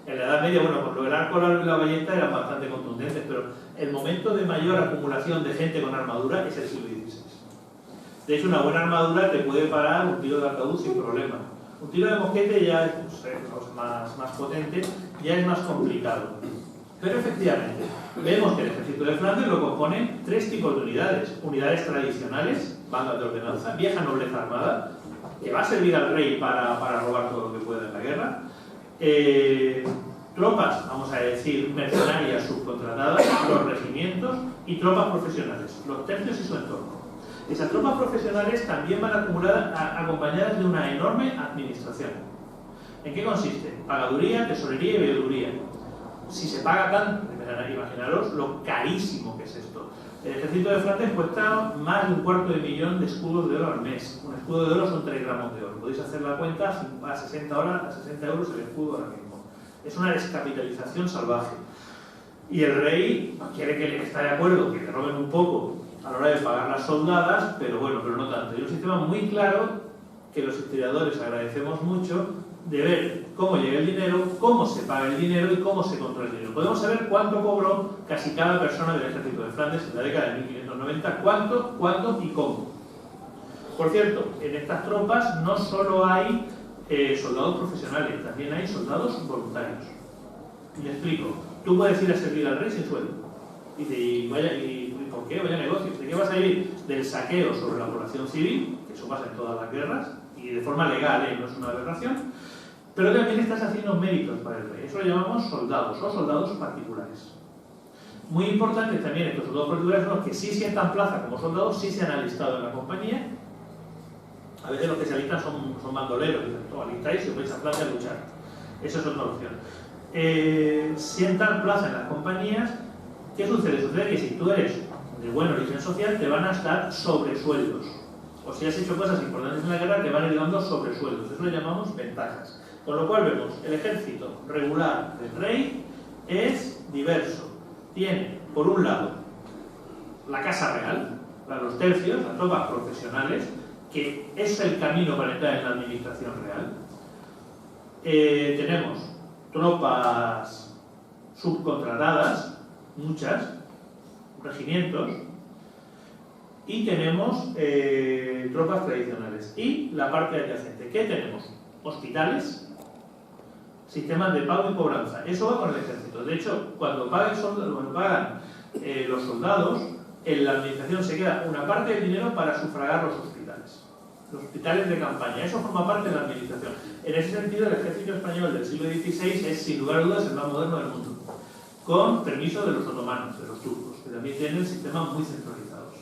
B: En la Edad Media, bueno, pues el arco y la ballesta eran bastante contundentes, pero el momento de mayor acumulación de gente con armadura es el siglo XVI. De hecho, una buena armadura te puede parar un tiro de arcabuz sin problema. Un tiro de mosquete ya es más potente, ya es más complicado. Pero efectivamente, vemos que el ejército de Flandes lo componen 3 tipos de unidades. Unidades tradicionales, bandas de ordenanza, vieja nobleza armada, que va a servir al rey para robar todo lo que pueda en la guerra. Tropas, vamos a decir, mercenarias subcontratadas, los regimientos y tropas profesionales, los tercios y su entorno. Esas tropas profesionales también van acompañadas de una enorme administración. ¿En qué consiste? Pagaduría, tesorería y veeduría. Si se paga tanto, imaginaros lo carísimo que es esto. El ejército de Flandes cuesta más de 250.000 de escudos de oro al mes. Un escudo de oro son 3 gramos de oro. Podéis hacer la cuenta a 60 euros el escudo ahora mismo. Es una descapitalización salvaje. Y el rey quiere que está de acuerdo, que le roben un poco a la hora de pagar las soldadas, pero no tanto. Y un sistema muy claro que los historiadores agradecemos mucho de ver cómo llega el dinero, cómo se paga el dinero y cómo se controla el dinero. Podemos saber cuánto cobró casi cada persona del ejército de Flandes en la década de 1590, cuánto y cómo. Por cierto, en estas tropas no solo hay soldados profesionales, también hay soldados voluntarios. Y le explico, tú puedes ir a servir al rey sin sueldo. ¿Y por qué? Vaya negocio. ¿De qué vas a ir? Del saqueo sobre la población civil, que eso pasa en todas las guerras, y de forma legal, no es una aberración, pero también estás haciendo méritos para el rey. Eso lo llamamos soldados o soldados particulares. Muy importante también estos soldados particulares son los que sí sientan plaza como soldados, sí se han alistado en la compañía. A veces los que se alistan son bandoleros, dicen, alistáis y os vais a plaza a luchar. Eso es otra opción. Sientan plaza en las compañías. ¿Qué sucede? Sucede que si tú eres de buen origen social, te van a estar sobresueldos. O si has hecho cosas importantes en la guerra, te van a ir dando sobresueldos. Eso lo llamamos ventajas. Con lo cual vemos, el ejército regular del rey es diverso. Tiene, por un lado, la Casa Real, los tercios, las tropas profesionales, que es el camino para entrar en la administración real. Tenemos tropas subcontratadas, muchas, regimientos, y tenemos tropas tradicionales. Y la parte adyacente, ¿qué tenemos? Hospitales, sistemas de pago y cobranza. Eso va con el ejército. De hecho, cuando pagan los soldados, en la administración se queda una parte del dinero para sufragar los hospitales de campaña. Eso forma parte de la administración. En ese sentido, el ejército español del siglo XVI es, sin lugar a dudas, el más moderno del mundo, con permiso de los otomanos, de los turcos, que también tienen sistemas muy centralizados.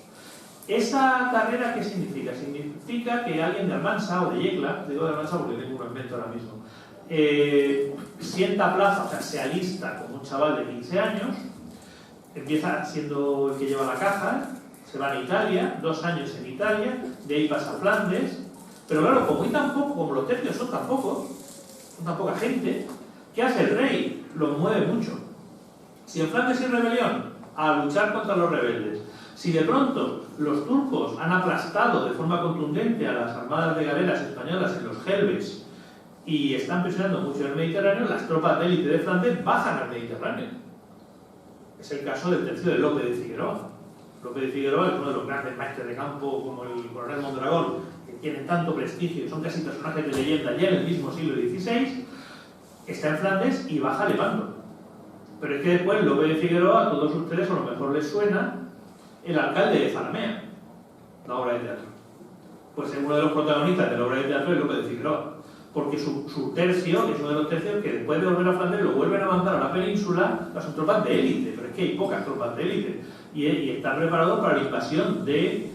B: ¿Esa carrera qué significa? Significa que alguien de Almansa o de Yecla, digo de Almansa porque tengo un invento ahora mismo, sienta plaza, o sea, se alista como un chaval de 15 años, empieza siendo el que lleva la caja, se va a Italia, 2 años en Italia, de ahí pasa a Flandes, pero claro, como los tercios son tan poca gente, ¿qué hace el rey? Los mueve mucho. Si en Flandes hay rebelión, a luchar contra los rebeldes. Si de pronto los turcos han aplastado de forma contundente a las armadas de galeras españolas en los Helves y están presionando mucho en el Mediterráneo, las tropas de élite de Flandes bajan al Mediterráneo. Es el caso del tercio de Lope de Figueroa. Lope de Figueroa es uno de los grandes maestros de campo, como el coronel Mondragón, que tienen tanto prestigio, son casi personajes de leyenda ya en el mismo siglo XVI, está en Flandes y baja a Lepanto. Pero es que después Lope de Figueroa, a todos ustedes a lo mejor les suena el alcalde de Zalamea, la obra de teatro. Pues uno de los protagonistas de la obra de teatro es Lope de Figueroa, porque su tercio es uno de los tercios que después de volver a Flandes lo vuelven a mandar a la península a sus tropas de élite, pero es que hay pocas tropas de élite, y está preparado para la invasión de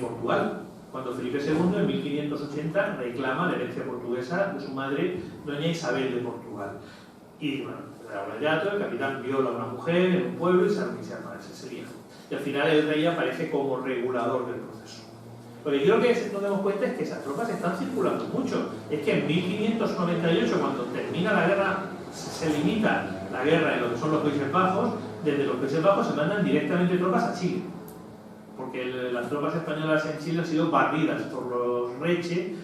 B: Portugal. cuando Felipe II en 1580 reclama la herencia portuguesa de su madre, doña Isabel de Portugal. Y bueno, el capitán viola a una mujer en un pueblo y se arma ese viejo. Y al final el rey aparece como regulador del proceso. Lo que quiero que nos demos cuenta es que esas tropas están circulando mucho. Es que en 1598, cuando termina la guerra, se limita la guerra en lo que son los Países Bajos, desde los Países Bajos se mandan directamente tropas a Chile. Porque las tropas españolas en Chile han sido barridas por los Reche,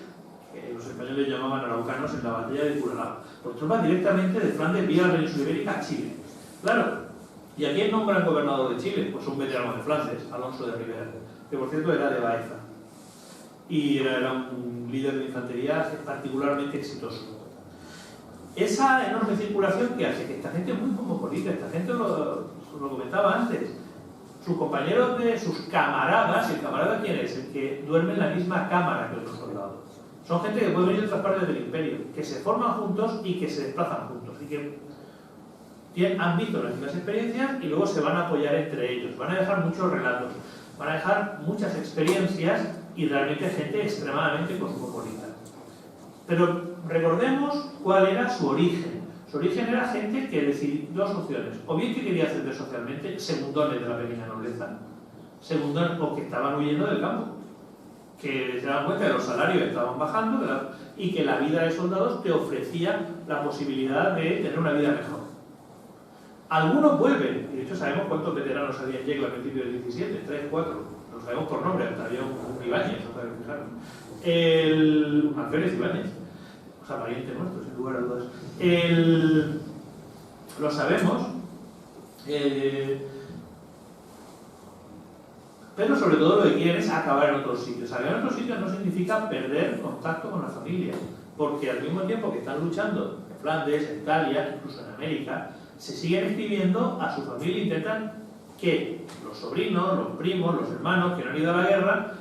B: que los españoles llamaban araucanos en la batalla de Curalao. Por tropas directamente de Flandes vía la península ibérica a Chile. Claro, ¿y a quién nombran gobernador de Chile? Pues un veterano de Flandes, Alonso de Rivera, que por cierto era de Baeza. Y era un líder de infantería particularmente exitoso. Esa enorme circulación que hace que esta gente es muy cosmopolita, esta gente lo comentaba antes. Sus compañeros de sus camaradas, ¿el camarada quién es? El que duerme en la misma cámara que otros soldados. Son gente que puede venir de otras partes del imperio, que se forman juntos y que se desplazan juntos. Y que han visto las mismas experiencias y luego se van a apoyar entre ellos. Van a dejar muchos relatos, van a dejar muchas experiencias y realmente gente extremadamente cosmopolita. Pero recordemos cuál era su origen. Su origen era gente que decidió dos opciones. O bien que quería ascender socialmente, segundones de la pequeña nobleza, segundones o que estaban huyendo del campo, que se daban cuenta que los salarios estaban bajando, ¿verdad? Y que la vida de soldados te ofrecía la posibilidad de tener una vida mejor. Algunos vuelven, y de hecho sabemos cuántos veteranos había en Yecla a principios del 17, 3, 4, lo sabemos por nombre, hasta había un Ibáñez, un Alférez Ibáñez, o sea, pariente nuestro, sin lugar a dudas. Lo sabemos, pero sobre todo lo que quieren es acabar en otros sitios. Acabar en otros sitios no significa perder contacto con la familia, porque al mismo tiempo que están luchando en Flandes, en Italia, incluso en América, se siguen escribiendo a su familia e intentan que los sobrinos, los primos, los hermanos que no han ido a la guerra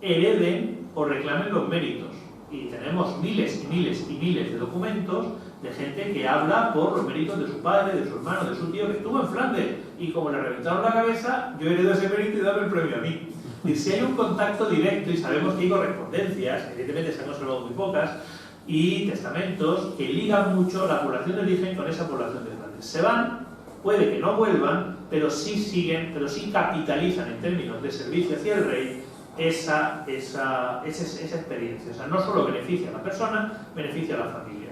B: hereden o reclamen los méritos. Y tenemos miles y miles y miles de documentos de gente que habla por los méritos de su padre, de su hermano, de su tío que estuvo en Flandes y como le reventaron la cabeza, yo heredo ese mérito y dame el premio a mí. Y si hay un contacto directo y sabemos que hay correspondencias, evidentemente se han conservado muy pocas, y testamentos que ligan mucho la población de origen con esa población de Flandes. Se van, puede que no vuelvan, pero sí siguen, pero sí capitalizan en términos de servicio hacia el rey esa experiencia. O sea, no solo beneficia a la persona, beneficia a la familia.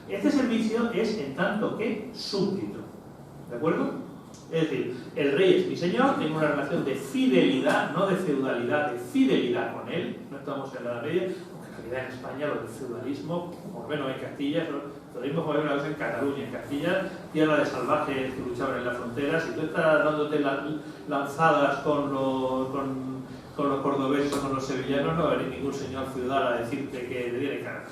B: Este servicio es en tanto que súbdito, ¿de acuerdo? Es decir, el rey es mi señor, tengo una relación de fidelidad, no de feudalidad, de fidelidad con él, no estamos en la Edad Media, aunque en realidad en España lo del feudalismo, por lo menos en Castilla, lo mismo como hay una vez en Cataluña, en Castilla, tierra de salvajes que luchaban en las fronteras, y tú estás dándote lanzadas con los cordobeses o con los sevillanos, no va a venir ningún señor feudal a decirte que le tiene cara.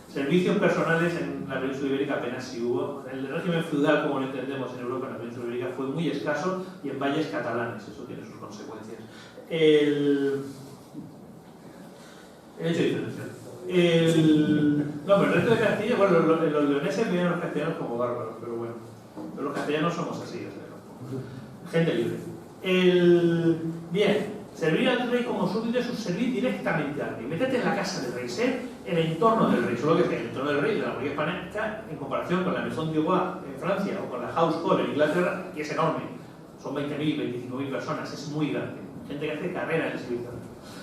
B: Servicios personales en la península ibérica apenas si hubo. El régimen feudal, como lo entendemos en Europa, en la península ibérica, fue muy escaso y en valles catalanes, eso tiene sus consecuencias. He hecho diferencial. No, pero el resto de Castilla, bueno, los leoneses veían a los castellanos como bárbaros, pero bueno, pero los castellanos somos así, o sea, gente libre. Bien. Servir al rey como súbdito es servir directamente al rey. Métete en la casa del rey, ser el entorno del rey. Solo que el entorno del rey de la monarquía hispánica, en comparación con la Maison du Roi en Francia o con la House Hall en Inglaterra, que es enorme. Son 20.000, 25.000 personas, es muy grande. Gente que hace carrera en el servicio.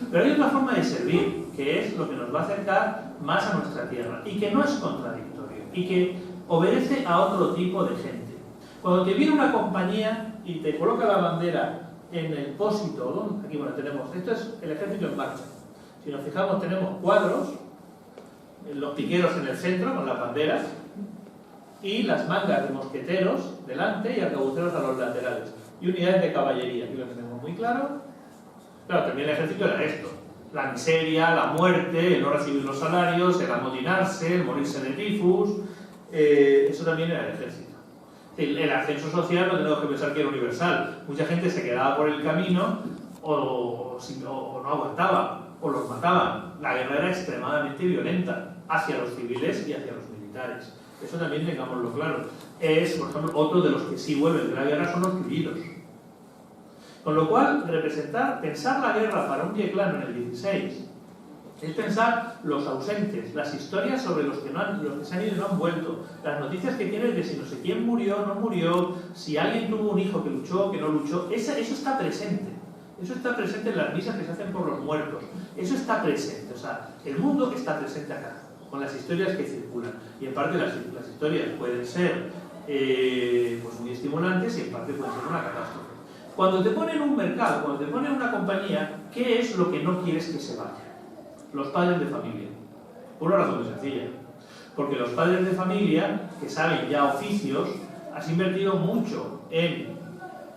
B: Pero hay otra forma de servir, que es lo que nos va a acercar más a nuestra tierra y que no es contradictorio y que obedece a otro tipo de gente. Cuando te viene una compañía y te coloca la bandera en el pósito, aquí bueno tenemos, esto es el ejército en marcha. Si nos fijamos tenemos cuadros, los piqueros en el centro con las banderas y las mangas de mosqueteros delante y arcabuceros a los laterales y unidades de caballería, aquí lo tenemos muy claro. Claro, también el ejército era esto: la miseria, la muerte, el no recibir los salarios, el amotinarse, el morirse de tifus, eso también era el ejército. El ascenso social no tenemos que pensar que era universal. Mucha gente se quedaba por el camino o no aguantaba, o los mataban. La guerra era extremadamente violenta hacia los civiles y hacia los militares. Eso también tengámoslo claro. Por ejemplo, otro de los que sí vuelven de la guerra son los tullidos. Con lo cual, pensar la guerra para un yeclano en el 16 es pensar los ausentes, las historias sobre los que se han ido y no han vuelto, las noticias que tienes de si no sé quién murió, no murió, si alguien tuvo un hijo que luchó, que no luchó. Eso está presente. Eso está presente en las misas que se hacen por los muertos. Eso está presente. O sea, el mundo está presente acá, con las historias que circulan. Y en parte las historias pueden ser pues muy estimulantes y en parte pueden ser una catástrofe. Cuando te ponen un mercado, cuando te ponen una compañía, ¿qué es lo que no quieres que se vaya? Los padres de familia. Por una razón muy sencilla. Porque los padres de familia, que saben ya oficios, has invertido mucho en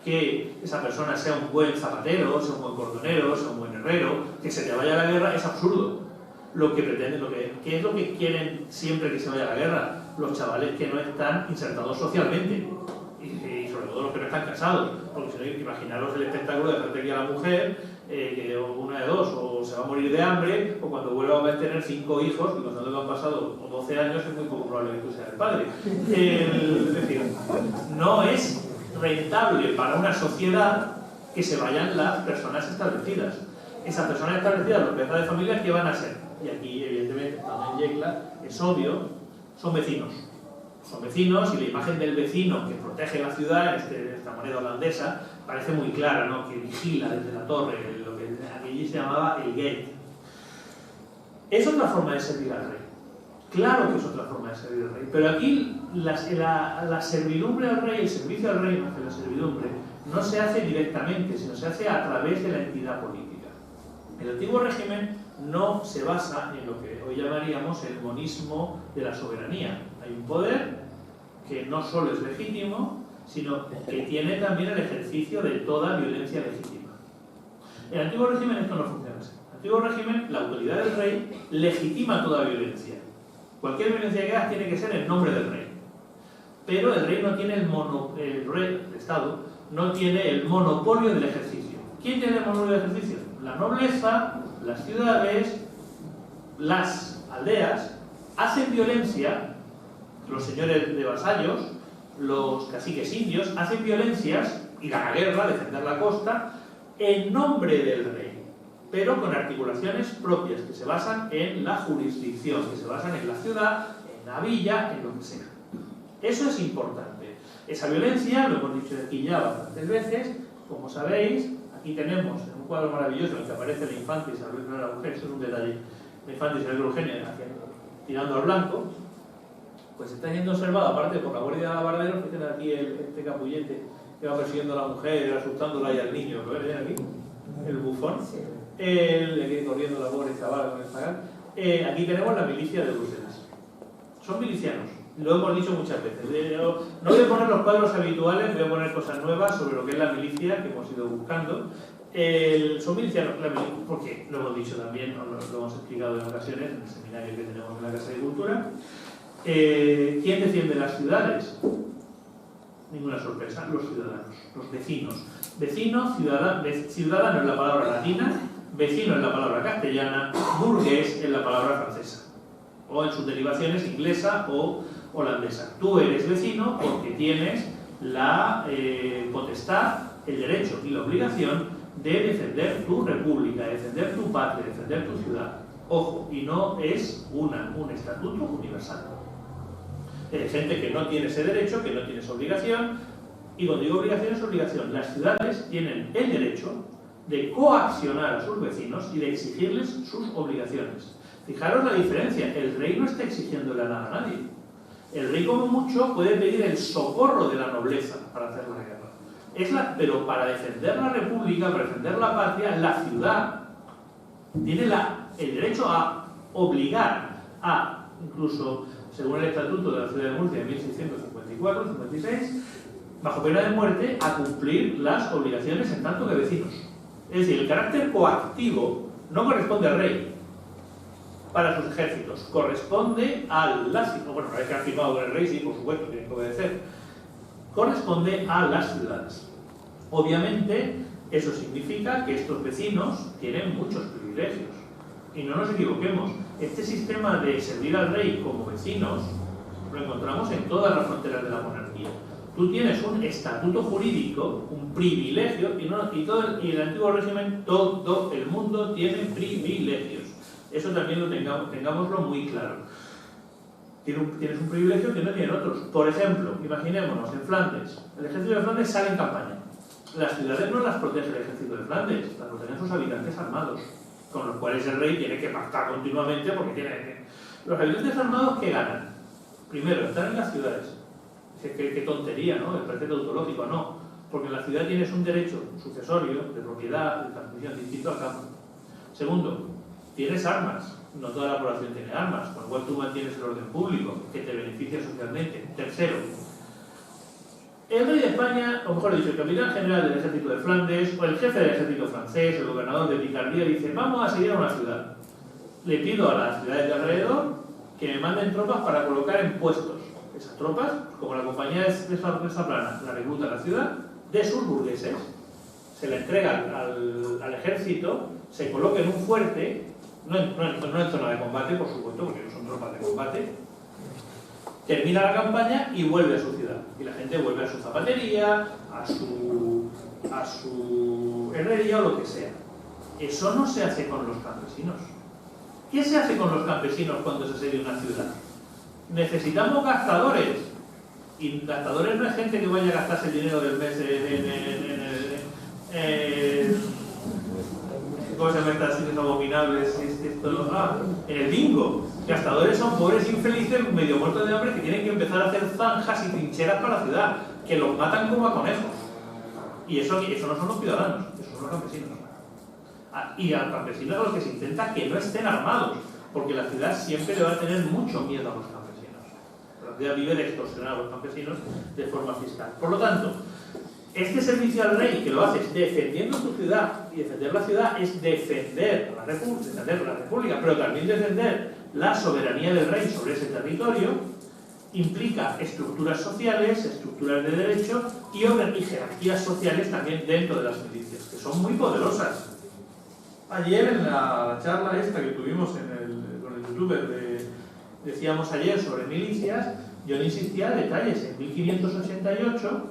B: que esa persona sea un buen zapatero, sea un buen cordonero, sea un buen herrero, que se te vaya a la guerra es absurdo. Lo que pretenden, ¿qué es lo que quieren siempre que se vaya a la guerra? Los chavales que no están insertados socialmente. Y sobre todo los que no están casados. Porque si no, imaginaros el espectáculo de frente aquí a la mujer, que una de dos, o se va a morir de hambre, o cuando vuelva a tener 5 hijos, y cuando han pasado 12 años es muy poco probable que tú seas el padre. Es decir, no es rentable para una sociedad que se vayan las personas establecidas. Esas personas establecidas, los padres de familia, ¿qué van a ser? Y aquí, evidentemente, también Yecla, es obvio, son vecinos. Son vecinos y la imagen del vecino que protege la ciudad, esta moneda holandesa, parece muy clara, ¿no? Que vigila desde la torre, lo que allí se llamaba el gate. Es otra forma de servir al rey. Claro que es otra forma de servir al rey, pero aquí la servidumbre al rey, el servicio al rey más que la servidumbre, no se hace directamente, sino se hace a través de la entidad política. El antiguo régimen no se basa en lo que hoy llamaríamos el monismo de la soberanía. Hay un poder que no solo es legítimo, sino que tiene también el ejercicio de toda violencia legítima. En el antiguo régimen esto no funciona así. En el antiguo régimen, la autoridad del rey legitima toda violencia. Cualquier violencia que hagas tiene que ser en nombre del rey. Pero el rey no tiene el Estado no tiene el monopolio del ejercicio. ¿Quién tiene el monopolio del ejercicio? La nobleza, las ciudades, las aldeas, hacen violencia, los señores de vasallos, los caciques indios, hacen violencias, ir a la guerra, defender la costa, en nombre del rey, pero con articulaciones propias que se basan en la jurisdicción, que se basan en la ciudad, en la villa, en lo que sea. Eso es importante. Esa violencia, lo hemos dicho aquí ya bastantes veces, como sabéis, aquí tenemos en un cuadro maravilloso en el que aparece la infanta Isabel, no la mujer, eso es un detalle, la infanta Isabel Eugenia tirando al blanco, pues está siendo observado, aparte por la guardia de alabarderos, fíjense aquí este capullete que va persiguiendo a la mujer, asustándola y al niño, ¿lo ven aquí? El bufón, el que corriendo la pobre chavala con el zagal. Aquí tenemos la milicia de Bruselas. Son milicianos, lo hemos dicho muchas veces. No voy a poner los cuadros habituales, voy a poner cosas nuevas sobre lo que es la milicia que hemos ido buscando. Son milicianos, porque lo hemos dicho también, lo hemos explicado en ocasiones en el seminario que tenemos en la Casa de Cultura. ¿Quién defiende las ciudades? Ninguna sorpresa, los ciudadanos, los vecinos. Vecino, ciudadano es la palabra latina, vecino es la palabra castellana, burgués es la palabra francesa, o en sus derivaciones inglesa o holandesa. Tú eres vecino porque tienes la potestad, el derecho y la obligación de defender tu república, de defender tu patria, de defender tu ciudad. Ojo, y no es un estatuto universal. Gente que no tiene ese derecho, que no tiene esa obligación, y cuando digo obligación es obligación. Las ciudades tienen el derecho de coaccionar a sus vecinos y de exigirles sus obligaciones. Fijaros la diferencia, el rey no está exigiéndole nada a nadie. El rey como mucho puede pedir el socorro de la nobleza para hacer la guerra. Pero para defender la república, para defender la patria, la ciudad tiene el derecho a obligar a, incluso según el Estatuto de la Ciudad de Murcia de 1654-56, bajo pena de muerte, a cumplir las obligaciones en tanto que vecinos. Es decir, el carácter coactivo no corresponde al rey para sus ejércitos, corresponde al bueno, una vez que han firmado con el rey, sí, por supuesto, tienen que obedecer, corresponde a las ciudades. Obviamente, eso significa que estos vecinos tienen muchos privilegios. Y no nos equivoquemos, este sistema de servir al rey como vecinos lo encontramos en todas las fronteras de la monarquía. Tú tienes un estatuto jurídico, un privilegio, y el antiguo régimen, todo el mundo tiene privilegios. Eso también lo tengámoslo muy claro. Tienes un privilegio que no tienen otros. Por ejemplo, imaginémonos en Flandes. El ejército de Flandes sale en campaña. Las ciudades no las protege el ejército de Flandes, las protegen sus habitantes armados, con los cuales el rey tiene que pactar continuamente porque tiene que... Los habitantes armados, ¿qué ganan? Primero, están en las ciudades. Qué tontería, ¿no? El precepto tautológico, no. Porque en la ciudad tienes un derecho sucesorio, de propiedad, de transmisión distinto al campo. Segundo, tienes armas. No toda la población tiene armas, con lo cual tú mantienes el orden público, que te beneficia socialmente. Tercero, el rey de España, o mejor dicho, el capitán general del ejército de Flandes, o el jefe del ejército francés, el gobernador de Picardía, dice: vamos a seguir a una ciudad. Le pido a las ciudades de alrededor que me manden tropas para colocar en puestos. Esas tropas, como la compañía de esa plana la recluta a la ciudad, de sus burgueses, se le entrega al ejército, se coloca en un fuerte, no en zona de combate, por supuesto, porque no son tropas de combate, termina la campaña y vuelve a su ciudad. Y la gente vuelve a su zapatería, a su herrería o lo que sea. Eso no se hace con los campesinos. ¿Qué se hace con los campesinos cuando se asedia una ciudad? Necesitamos gastadores. Y gastadores no es gente que vaya a gastarse el dinero del mes ¿cómo se llaman estas cosas abominables? En el bingo. Gastadores son pobres infelices medio muertos de hambre que tienen que empezar a hacer zanjas y trincheras para la ciudad, que los matan como a conejos. Y eso no son los ciudadanos, esos son los campesinos. Y a los campesinos a los que se intenta que no estén armados, porque la ciudad siempre le va a tener mucho miedo a los campesinos. La ciudad vive de extorsionar a los campesinos de forma fiscal. Por lo tanto, este servicio al rey, que lo haces defendiendo tu ciudad, y defender la ciudad es defender la república, pero también defender la soberanía del rey sobre ese territorio, implica estructuras sociales, estructuras de derecho y jerarquías sociales también dentro de las milicias, que son muy poderosas. Ayer en la charla esta que tuvimos con el youtuber decíamos ayer sobre milicias, yo le insistía en detalles. En 1588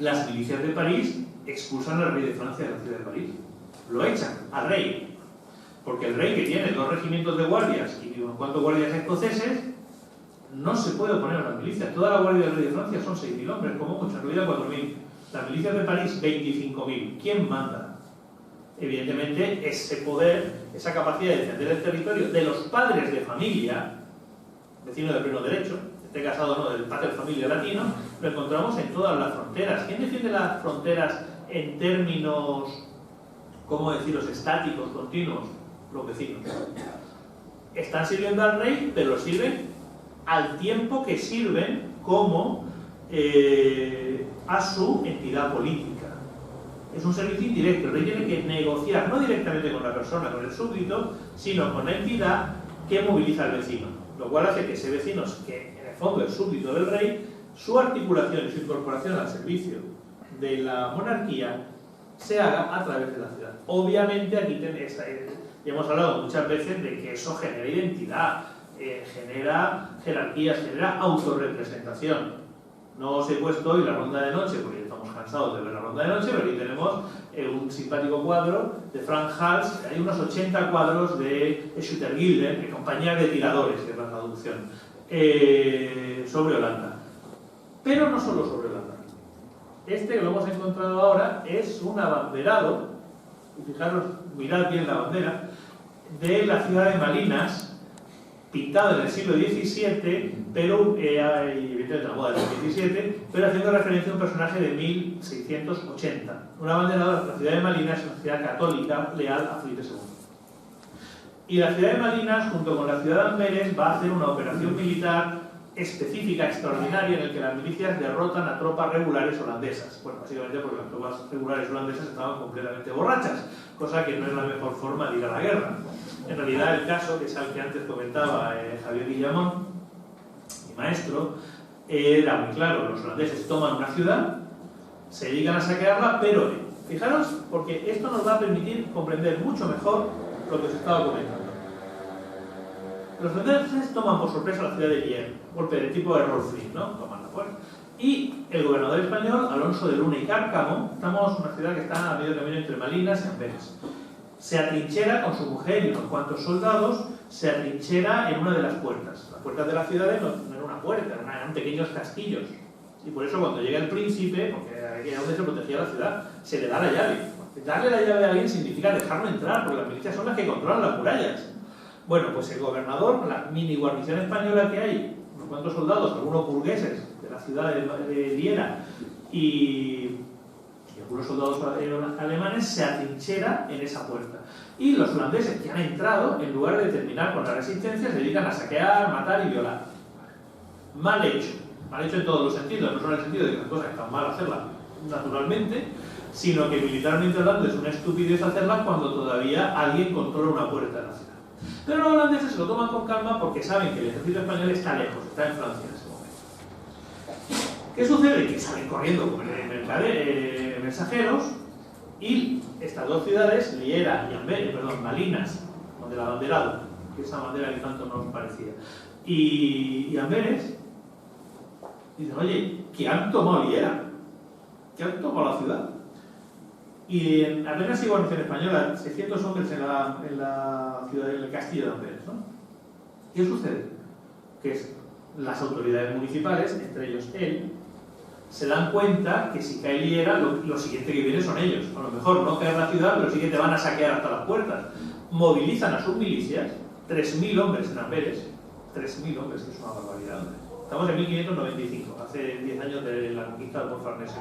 B: las milicias de París expulsan al rey de Francia de la ciudad de París. Lo echan al rey. Porque el rey, que tiene 2 regimientos de guardias y unos cuantos guardias escoceses, no se puede oponer a las milicias. Toda la guardia del rey de Francia son 6.000 hombres, como mucho, en realidad 4.000. Las milicias de París, 25.000. ¿Quién manda? Evidentemente, ese poder, esa capacidad de defender el territorio de los padres de familia, vecinos de pleno derecho, esté casado o no, del pater familia latino, lo encontramos en todas las fronteras. ¿Quién defiende las fronteras en términos, cómo deciros, estáticos, continuos? Los vecinos. Están sirviendo al rey, pero sirven al tiempo que sirven como a su entidad política. Es un servicio indirecto. El rey tiene que negociar, no directamente con la persona, con el súbdito, sino con la entidad que moviliza al vecino. Lo cual hace que ese vecino, que en el fondo es súbdito del rey, su articulación y su incorporación al servicio de la monarquía se haga a través de la ciudad. Obviamente aquí ya hemos hablado muchas veces de que eso genera identidad, genera jerarquías, genera autorrepresentación. No os he puesto hoy la ronda de noche porque estamos cansados de ver la ronda de noche, pero aquí tenemos un simpático cuadro de Frank Hals. Hay unos 80 cuadros de Schuttergilden, de compañías de tiradores, que es la traducción, sobre Holanda. Pero no solo sobre Holanda. Este que lo hemos encontrado ahora es un abanderado, y fijaros, mirad bien la bandera, de la ciudad de Malinas, pintado en el siglo XVII, pero evidentemente la moda del XVII, pero haciendo referencia a un personaje de 1680. Una bandera de la ciudad de Malinas es una ciudad católica leal a Felipe II. Y la ciudad de Malinas, junto con la ciudad de Amberes, va a hacer una operación militar específica, extraordinaria, en la que las milicias derrotan a tropas regulares holandesas. Bueno, básicamente porque las tropas regulares holandesas estaban completamente borrachas, cosa que no es la mejor forma de ir a la guerra. En realidad, el caso, que es el que antes comentaba Javier Guillamón, mi maestro, era muy claro. Los holandeses toman una ciudad, se dedican a saquearla, pero fijaros, porque esto nos va a permitir comprender mucho mejor lo que os estaba comentando. Los holandeses toman por sorpresa la ciudad de Lier, golpe de tipo de Rolf Flynn, ¿no? Toman la puerta. Y el gobernador español, Alonso de Luna y Cárcamo, estamos en una ciudad que está a medio camino entre Malinas y Amberes, se atrinchera con su mujer y unos cuantos soldados, se atrinchera en una de las puertas. Las puertas de las ciudades no eran una puerta, eran pequeños castillos. Y por eso cuando llega el príncipe, porque aquí es donde se protegía la ciudad, se le da la llave. Darle la llave a alguien significa dejarlo entrar, porque las milicias son las que controlan las murallas. Bueno, pues el gobernador, la mini guarnición española que hay, unos cuantos soldados, algunos burgueses de la ciudad de Viena y algunos soldados alemanes, se atrinchera en esa puerta. Y los holandeses que han entrado, en lugar de terminar con la resistencia, se dedican a saquear, matar y violar. Mal hecho en todos los sentidos, no solo en el sentido de que las cosas están mal hacerlas naturalmente, sino que militarmente hablando es una estupidez hacerlas cuando todavía alguien controla una puerta de la ciudad. Pero los holandeses se lo toman con calma porque saben que el ejército español está lejos, está en Francia en ese momento. ¿Qué sucede? Que salen corriendo como mensajeros y estas dos ciudades, Liera y Amberes, Malinas, donde el abanderado, que esa bandera que tanto nos parecía, y Amberes, dicen, oye, que han tomado Liera, que han tomado la ciudad. Y en apenas hay guarnición española, 600 hombres en la ciudad del castillo de Amberes, ¿no? ¿Qué sucede? Que las autoridades municipales, entre ellos él, se dan cuenta que si cae Liera, lo siguiente que viene son ellos. A lo mejor no caer la ciudad, pero sí que te van a saquear hasta las puertas. Movilizan a sus milicias, 3.000 hombres en Amberes, 3.000 hombres, que es una barbaridad, hombre. Estamos en 1595, hace 10 años de la conquista del Farnesio.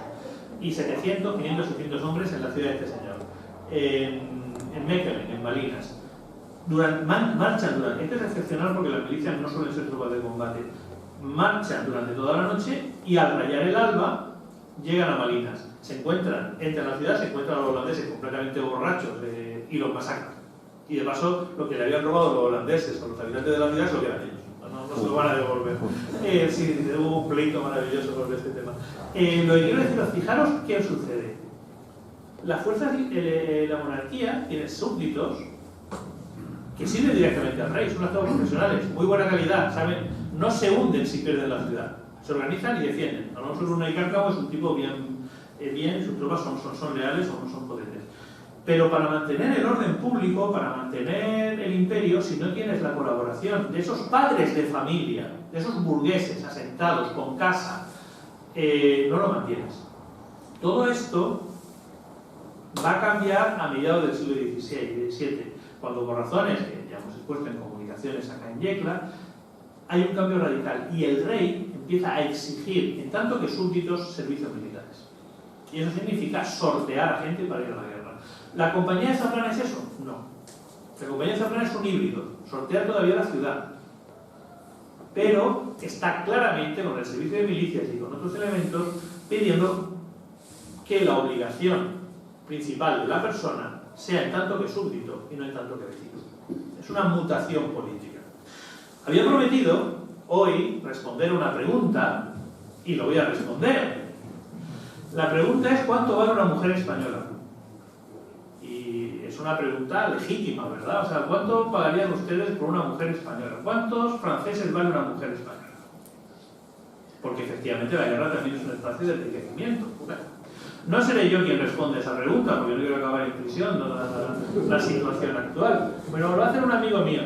B: Y 700, 500, 600 hombres en la ciudad de este señor. En Mechelen, en Malinas. Marchan durante... Esto es excepcional porque las milicias no suelen ser tropas de combate. Marchan durante toda la noche y al rayar el alba llegan a Malinas. Se encuentran, entran a la ciudad, se encuentran a los holandeses completamente borrachos y los masacran. Y de paso, lo que le habían robado los holandeses a los habitantes de la ciudad se lo quedan ellos. No se lo van a devolver. Sí, hubo un pleito maravilloso sobre este tema. Lo que quiero deciros, fijaros qué sucede. Las fuerzas, la monarquía tiene súbditos que sirven directamente al rey, son estados profesionales, muy buena calidad, ¿saben? No se hunden si pierden la ciudad, se organizan y defienden. Alonso de Luna y Cárcamo es un tipo bien, sus tropas son leales o no son potentes. Pero para mantener el orden público, para mantener el imperio, si no tienes la colaboración de esos padres de familia, de esos burgueses asentados con casa, no lo mantienes. Todo esto va a cambiar a mediados del siglo XVII, cuando por razones que ya hemos expuesto en comunicaciones acá en Yecla, hay un cambio radical y el rey empieza a exigir, en tanto que súbditos, servicios militares. Y eso significa sortear a gente para ir a la guerra. ¿La compañía de Zafrana es eso? No. La compañía de Zafrana es un híbrido, sortea todavía la ciudad, pero está claramente con el servicio de milicias y con otros elementos pidiendo que la obligación principal de la persona sea en tanto que súbdito y no en tanto que vecino. Es una mutación política. Había prometido hoy responder una pregunta y lo voy a responder. La pregunta es: ¿cuánto vale una mujer española? Y es una pregunta legítima, ¿verdad? O sea, ¿cuánto pagarían ustedes por una mujer española? ¿Cuántos franceses vale una mujer española? Porque efectivamente la guerra también es un espacio de enriquecimiento. No seré yo quien responde a esa pregunta, porque yo no quiero acabar en prisión, no la situación actual. Pero lo va a hacer un amigo mío.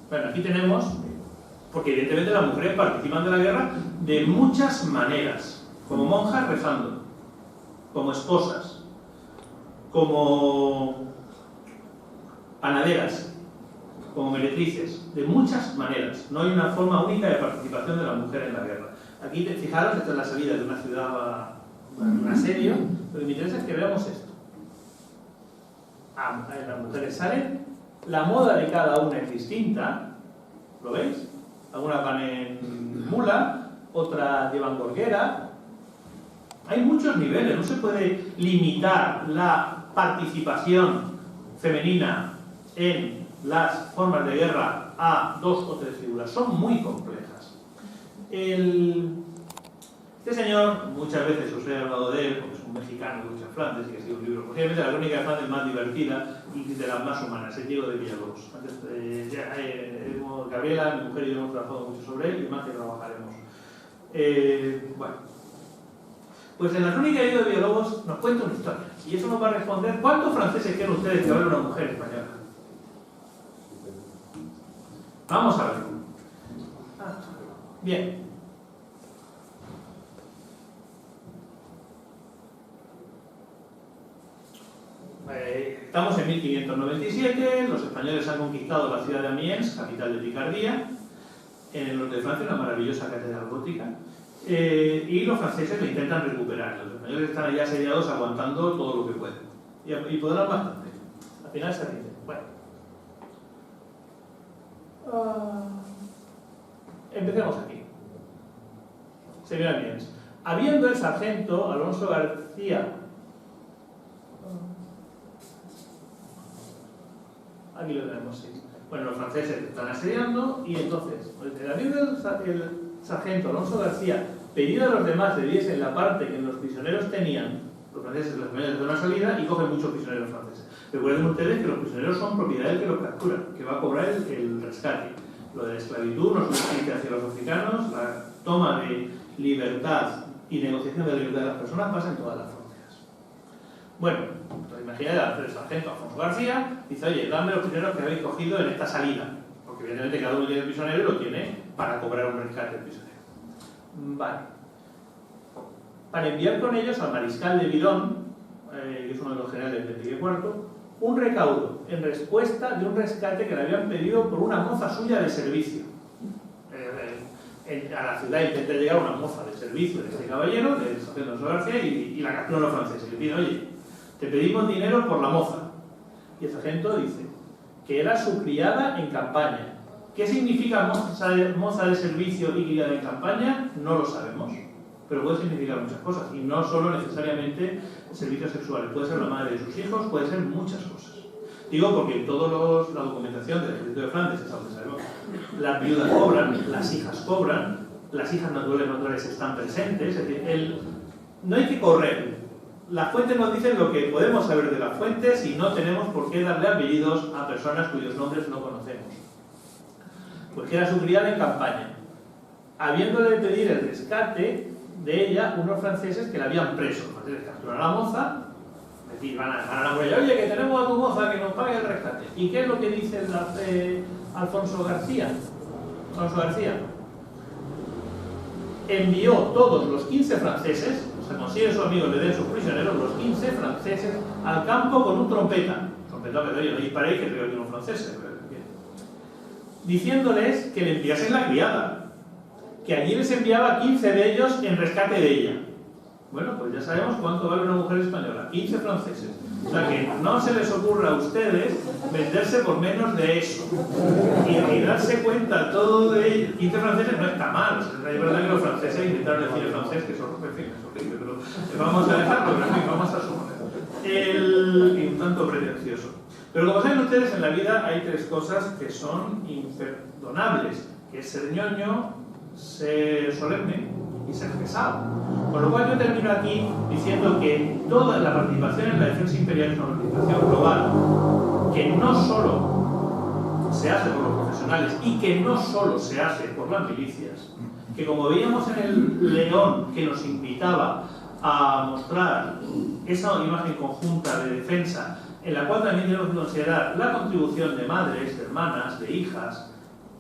B: Bueno, aquí tenemos, porque evidentemente las mujeres participan de la guerra de muchas maneras, como monjas rezando, como esposas, como panaderas, como meretrices, de muchas maneras. No hay una forma única de participación de la mujer en la guerra. Aquí, fijaros, esta es la salida de una ciudad, un asedio, lo que me interesa es que veamos esto. Las mujeres salen, la moda de cada una es distinta, ¿lo veis? Algunas van en mula, otras llevan gorguera. Hay muchos niveles, no se puede limitar la participación femenina en las formas de guerra a 2 o 3 figuras, son muy complejas. Este señor, muchas veces os he hablado de él, porque es un mexicano que lucha en Flandes y que ha escrito un libro, posiblemente la crónica de Flandes más divertida y de las más humanas, el Diego de Villalobos. Gabriela, mi mujer y yo hemos trabajado mucho sobre él y más que trabajaremos. Bueno, pues en la crónica de Diego de Villalobos nos cuenta una historia, y eso nos va a responder: ¿cuántos franceses quieren ustedes que hable una mujer española? Vamos a ver. Bien. Estamos en 1597, los españoles han conquistado la ciudad de Amiens, capital de Picardía, en el norte de Francia, una maravillosa catedral gótica, y los franceses la intentan recuperar. Los españoles están allá asediados aguantando todo lo que pueden, y podrán bastante. Al final se rinden. Bueno. Empecemos aquí. Señor Amiens. Habiendo el sargento Alonso García... Aquí lo tenemos, sí. Bueno, los franceses están asediando y entonces, habiendo el sargento Alonso García pedido a los demás le diesen la parte que los prisioneros tenían, los franceses les dan una salida y cogen muchos prisioneros franceses. Recuerden ustedes que los prisioneros son propiedad del que los captura, que va a cobrar el rescate. Lo de la esclavitud, no justicia hacia los africanos, la toma de libertad y negociación de la libertad de las personas pasa en todas las fronteras. Bueno, entonces imagínate el sargento Alfonso García, dice: oye, dame los prisioneros que habéis cogido en esta salida, porque evidentemente cada uno tiene el prisionero y lo tiene para cobrar un rescate del prisionero. Vale. Para enviar con ellos al mariscal de Bidón, que es uno de los generales de Enrique IV, un recaudo en respuesta de un rescate que le habían pedido por una moza suya de servicio. A la ciudad intenta llegar una moza de servicio de este caballero, del sargento Alonso García, y la capturan los franceses. Le piden: oye, te pedimos dinero por la moza. Y el sargento dice que era su criada en campaña. ¿Qué significa moza de servicio y criada en campaña? No lo sabemos, pero puede significar muchas cosas, y no solo necesariamente servicios sexuales. Puede ser la madre de sus hijos, puede ser muchas cosas. Digo porque en toda la documentación del ejército de Flandes es algo que sabemos. Las viudas cobran, las hijas cobran, las hijas naturales están presentes. Es decir, no hay que correr. Las fuentes nos dicen lo que podemos saber de las fuentes y no tenemos por qué darle apellidos a personas cuyos nombres no conocemos. Pues que era su criada en campaña, habiéndole pedir el rescate de ella unos franceses que la habían preso. Los franceses capturan a la moza, van a la muralla: oye, que tenemos a tu moza, que nos pague el rescate. ¿Y qué es lo que dice Alfonso García? Alfonso García envió todos los 15 franceses, o sea, consigue sus amigos le den sus prisioneros, los 15 franceses, al campo con un trompeta. Trompeta, pero oye, no disparéis, que creo que unos franceses. Diciéndoles que le enviasen la criada, que allí les enviaba 15 de ellos en rescate de ella. Bueno, pues ya sabemos cuánto vale una mujer española: 15 franceses. O sea que no se les ocurra a ustedes venderse por menos de eso y darse cuenta todo de ello. 15 franceses no está mal. O sea, es verdad que los franceses intentaron decir el francés, que eso es horrible, pero vamos a dejarlo, pero en fin, vamos a suponer. Y un tanto pretencioso. Pero como saben ustedes, en la vida hay tres cosas que son imperdonables, que es ser ñoño, ser solemne y ser pesado. Con lo cual yo termino aquí diciendo que toda la participación en la defensa imperial es una participación global, que no solo se hace por los profesionales y que no solo se hace por las milicias, que como veíamos en el León, que nos invitaba a mostrar esa imagen conjunta de defensa, en la cual también tenemos que considerar la contribución de madres, de hermanas, de hijas,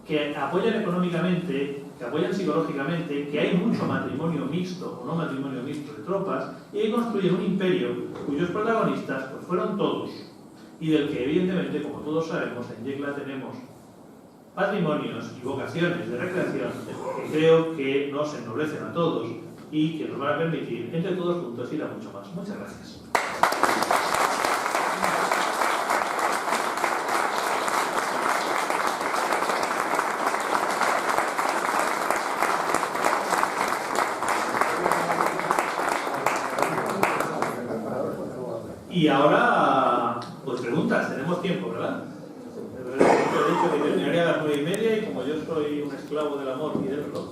B: que apoyan económicamente, que apoyan psicológicamente, que hay mucho matrimonio mixto o no matrimonio mixto de tropas, y que construyen un imperio cuyos protagonistas pues, fueron todos, y del que evidentemente, como todos sabemos, en Yecla tenemos patrimonios y vocaciones de recreación que creo que nos ennoblecen a todos y que nos van a permitir, entre todos juntos, ir a mucho más. Muchas gracias. Y ahora, pues preguntas, tenemos tiempo, ¿verdad? He dicho que terminaría a las 9:30 y como yo soy un esclavo del amor y del reloj,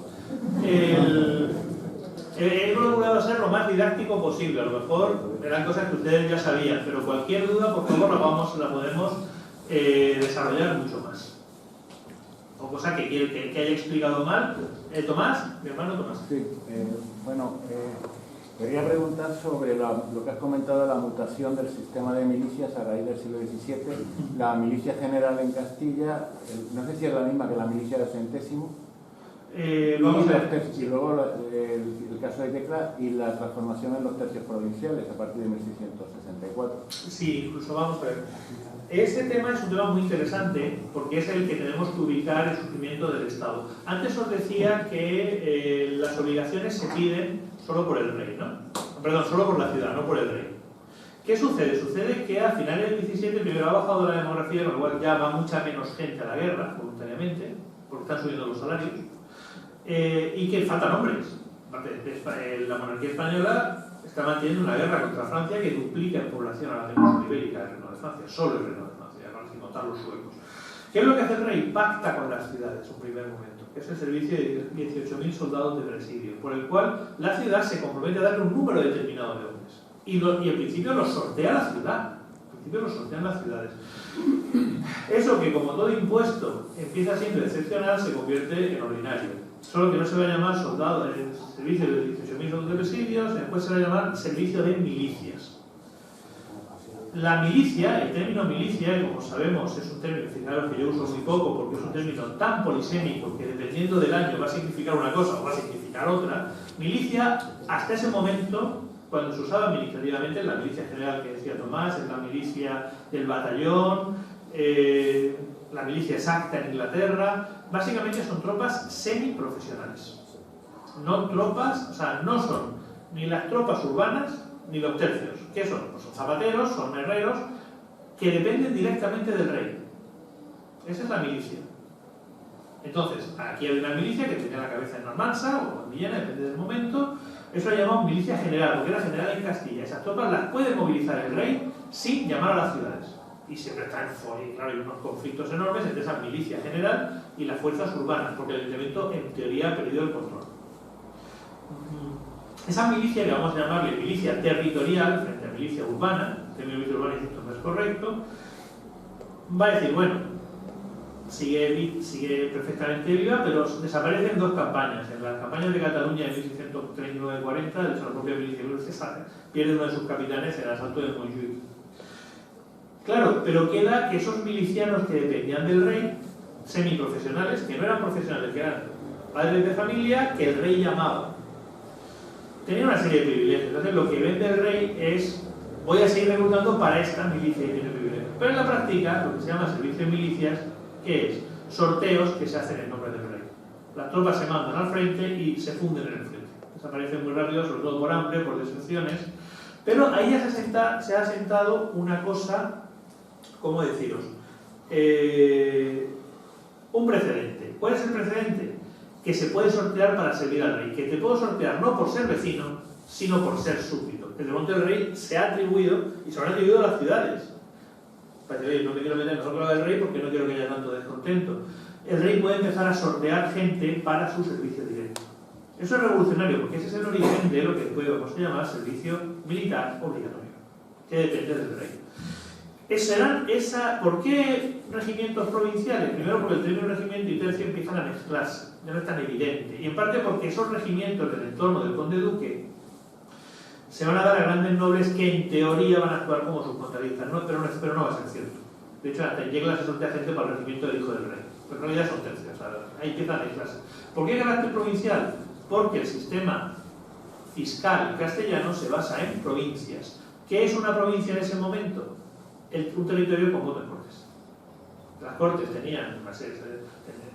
B: he procurado ser lo más didáctico posible. A lo mejor eran cosas que ustedes ya sabían, pero cualquier duda, por favor, la podemos desarrollar mucho más. o cosa que haya explicado mal. Tomás, mi hermano Tomás.
C: Sí, quería preguntar sobre lo que has comentado de la mutación del sistema de milicias a raíz del siglo XVII. La milicia general en Castilla, no sé si es la misma que la milicia del centésimo.
B: Vamos a ver.
C: Y luego el caso de Tecla y la transformación en los tercios provinciales a partir de 1664.
B: Sí, incluso vamos a ver. Ese tema es un tema muy interesante porque es el que tenemos que ubicar el surgimiento del Estado. Antes os decía que las obligaciones se piden solo por el rey, ¿no? Perdón, solo por la ciudad, no por el rey. ¿Qué sucede? Sucede que a finales del 17 primero ha bajado la demografía, con lo cual ya va mucha menos gente a la guerra, voluntariamente, porque están subiendo los salarios, y que faltan hombres. La monarquía española está manteniendo una guerra contra Francia que duplica en población a la península ibérica del Reino de Francia, solo el Reino de Francia, sin contar los suecos. ¿Qué es lo que hace el rey? Pacta con las ciudades, un primer momento, que es el servicio de 18.000 soldados de presidio, por el cual la ciudad se compromete a darle un número determinado de hombres. Y en principio los sortea la ciudad. En principio los sortean las ciudades. Eso que, como todo impuesto, empieza siendo excepcional, se convierte en ordinario. Solo que no se va a llamar soldado, servicio de 18.000 soldados de presidios, después se va a llamar servicio de milicias. La milicia, el término milicia, como sabemos, es un término, fijaros que yo uso muy poco porque es un término tan polisémico que dependiendo del año va a significar una cosa o va a significar otra. Milicia, hasta ese momento, cuando se usaba administrativamente, la milicia general que decía Tomás, es la milicia del batallón, la milicia exacta en Inglaterra, básicamente son tropas semiprofesionales. No tropas, o sea, no son ni las tropas urbanas ni los tercios. ¿Qué son? Pues son zapateros, son herreros, que dependen directamente del rey. Esa es la milicia. Entonces, aquí hay una milicia que tenía la cabeza en Almansa o en Villena, depende del momento. Eso lo llamamos milicia general, porque era general en Castilla. Esas tropas las puede movilizar el rey sin llamar a las ciudades. Y siempre está en claro, hay unos conflictos enormes entre esa milicia general y las fuerzas urbanas, porque el elemento en teoría ha perdido el control. Esa milicia, que vamos a llamarle milicia territorial frente a milicia urbana, el término milicia urbana esto no es correcto, va a decir, bueno, sigue perfectamente viva, pero desaparecen dos campañas. En las campañas de Cataluña en 1639-40, de hecho la propia milicia pierde uno de sus capitanes en el asalto de Montjuïc. Claro, pero queda que esos milicianos que dependían del rey, semiprofesionales, que no eran profesionales, que eran padres de familia, que el rey llamaba. Tenían una serie de privilegios. Entonces lo que vende el rey es, voy a seguir reclutando para esta milicia que tiene privilegios. Pero en la práctica, lo que se llama servicio de milicias, ¿qué es? Sorteos que se hacen en nombre del rey. Las tropas se mandan al frente y se funden en el frente. Desaparecen muy rápido, sobre todo por hambre, por deserciones. Pero ahí ya se ha asentado una cosa, ¿cómo deciros? Un precedente. ¿Cuál es el precedente? Que se puede sortear para servir al rey. Que te puedo sortear no por ser vecino, sino por ser súbdito. El monte del rey se ha atribuido, y se lo han atribuido a las ciudades. Para decir, no me quiero meter mejor con la del rey porque no quiero que haya tanto descontento. El rey puede empezar a sortear gente para su servicio directo. Eso es revolucionario, porque ese es el origen de lo que podemos llamar servicio militar obligatorio, que depende del rey. ¿Por qué regimientos provinciales? Primero porque el término regimiento y tercio empiezan a mezclarse, ya no es tan evidente. Y en parte porque esos regimientos del entorno del conde duque se van a dar a grandes nobles que en teoría van a actuar como sus contratistas, pero no va a ser cierto. De hecho, hasta en Yegla se sortea gente para el regimiento del hijo del rey. Pero en realidad son tercios, o sea, ahí empiezan a mezclarse. ¿Por qué carácter provincial? Porque el sistema fiscal castellano se basa en provincias. ¿Qué es una provincia en ese momento? Un territorio con voto en cortes. Las cortes tenían una serie de...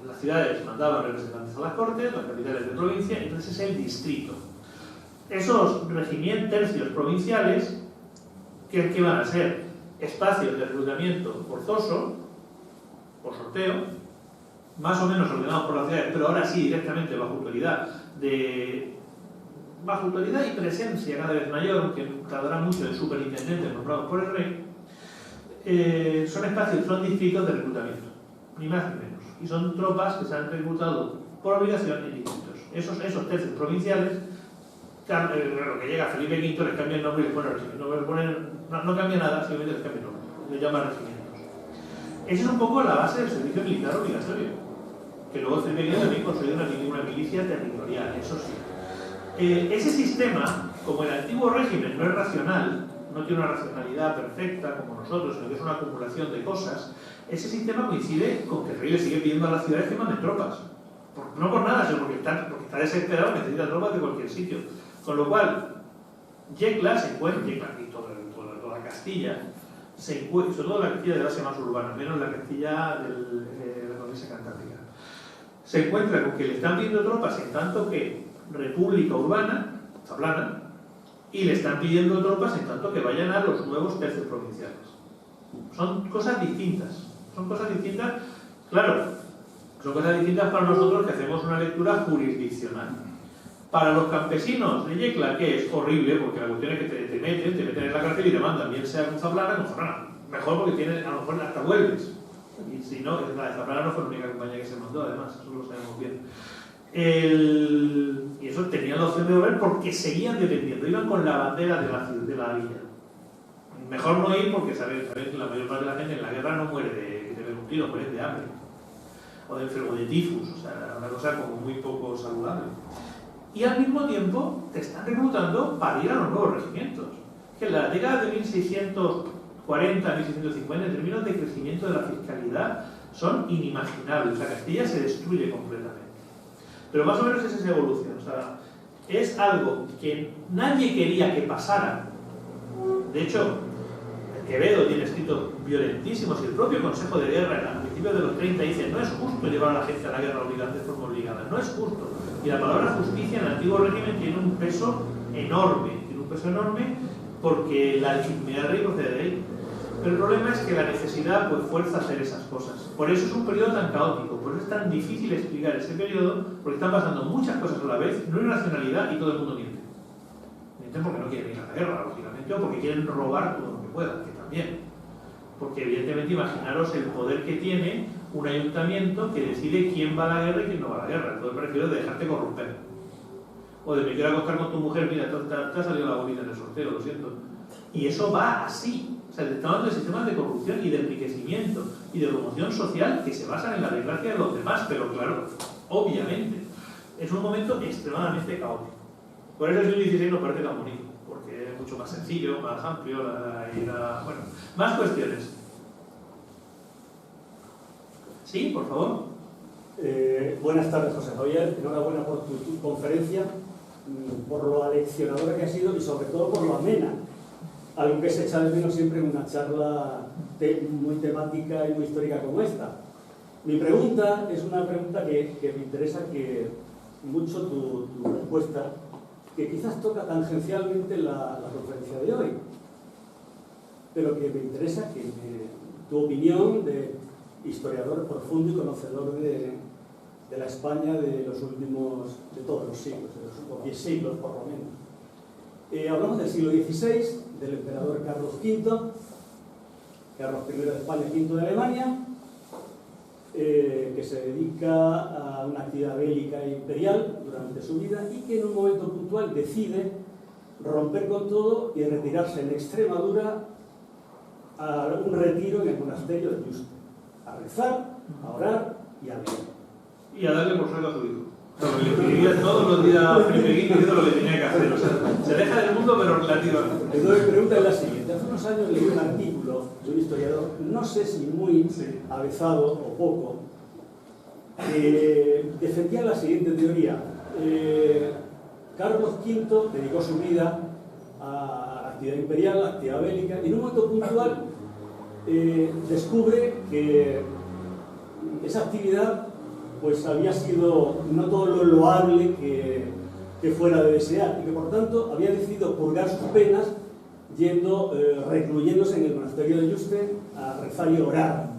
B: Las ciudades mandaban representantes a las cortes, las capitales de provincia, entonces es el distrito. Esos regimientos tercios provinciales, que van a ser espacios de reclutamiento forzoso, por sorteo, más o menos ordenados por las ciudades, pero ahora sí directamente bajo autoridad y presencia cada vez mayor, aunque tardará mucho en superintendentes nombrados por el rey. Son espacios frontificios de reclutamiento, ni más ni menos. Y son tropas que se han reclutado por obligación en distritos. Esos tercios provinciales, lo que llega Felipe V les cambia el nombre y les pone regimiento. No cambia nada, simplemente les cambia el nombre. Les llama regimientos. Esa es un poco la base del servicio militar obligatorio. que luego Felipe V también consolidó una milicia territorial, eso sí. Ese sistema, como el antiguo régimen no es racional, no tiene una racionalidad perfecta como nosotros, sino que es una acumulación de cosas, ese sistema coincide con que el rey le sigue pidiendo a las ciudades que manden tropas. No por nada, sino porque está desesperado, necesita tropas de cualquier sitio. Con lo cual, Yecla se encuentra, y toda Castilla, sobre todo la Castilla de base más urbana, menos la Castilla de la Cornisa Cantábrica, se encuentra con que le están pidiendo tropas en tanto que República Urbana, Zaplana, y le están pidiendo tropas en tanto que vayan a los nuevos tercios provinciales. Son cosas distintas. Son cosas distintas, claro, son cosas distintas para nosotros que hacemos una lectura jurisdiccional. Para los campesinos de Yecla, que es horrible, porque la cuestión es que te meten en la cárcel y te mandan, bien sea con Zaplana, con Zaplana. Mejor porque tienes, a lo mejor hasta vuelves. Y si no, la de Zaplana no fue la única compañía que se mandó, además, eso lo sabemos bien. Y eso tenían la opción de volver porque seguían dependiendo, iban con la bandera de la villa. Mejor no ir porque saben que la mayor parte de la gente en la guerra no muere de tiro, muere de hambre o de enfermo de tifus, o sea, una cosa como muy poco saludable. Y al mismo tiempo te están reclutando para ir a los nuevos regimientos. Que en la década de 1640, 1650, en términos de crecimiento de la fiscalidad, son inimaginables. O sea, Castilla se destruye completamente. Pero más o menos es esa evolución. O sea, es algo que nadie quería que pasara. De hecho, Quevedo tiene escritos violentísimos y el propio Consejo de Guerra, a principios de los 30, dice: no es justo llevar a la gente a la guerra de forma obligada, no es justo. Y la palabra justicia en el antiguo régimen tiene un peso enorme, porque la legitimidad del rey procede de ahí. Pero el problema es que la necesidad pues fuerza a hacer esas cosas. Por eso es un periodo tan caótico, por eso es tan difícil explicar ese periodo, porque están pasando muchas cosas a la vez, no hay racionalidad y todo el mundo miente. Mienten porque no quieren ir a la guerra, lógicamente, o porque quieren robar todo lo que puedan, que también. Porque evidentemente imaginaros el poder que tiene un ayuntamiento que decide quién va a la guerra y quién no va a la guerra. Entonces me refiero de dejarte corromper. O de me quiero acostar con tu mujer, mira, te ha salido la bolita en el sorteo, lo siento. Y eso va así. O sea, estamos hablando de sistemas de corrupción y de enriquecimiento y de promoción social que se basan en la desgracia de los demás, pero claro, obviamente, es un momento extremadamente caótico. Por eso el siglo XVI nos parece tan bonito, porque es mucho más sencillo, más amplio, bueno, más cuestiones. Sí, por favor.
D: Buenas tardes, José Javier. Enhorabuena por tu conferencia, por lo aleccionadora que ha sido y sobre todo por lo amena. Algo que se echa de menos siempre en una charla muy temática y muy histórica como esta. Mi pregunta es una pregunta que me interesa mucho tu respuesta, que quizás toca tangencialmente la conferencia de hoy, pero que me interesa tu opinión de historiador profundo y conocedor de la España de los últimos, de todos los siglos, de los últimos 10 siglos por lo menos. Hablamos del siglo XVI, del emperador Carlos V, Carlos I de España, V de Alemania, que se dedica a una actividad bélica e imperial durante su vida y que en un momento puntual decide romper con todo y retirarse en Extremadura a un retiro en el monasterio de Yuste, a rezar, a orar y a leer.
B: Y a darle por sueldo a su hijo. Lo que le pediría todos los días a Felipe V diciendo lo que tenía que hacer. O sea, se deja del mundo, pero relativamente.
D: Entonces, mi pregunta es la siguiente. Hace unos años leí un artículo de un historiador, no sé si muy avezado o poco, que defendía la siguiente teoría. Carlos V dedicó su vida a la actividad imperial, a la actividad bélica, y en un momento puntual descubre que esa actividad pues había sido no todo lo loable que fuera de desear, y que por tanto había decidido purgar sus penas recluyéndose en el monasterio de Yuste a rezar y orar.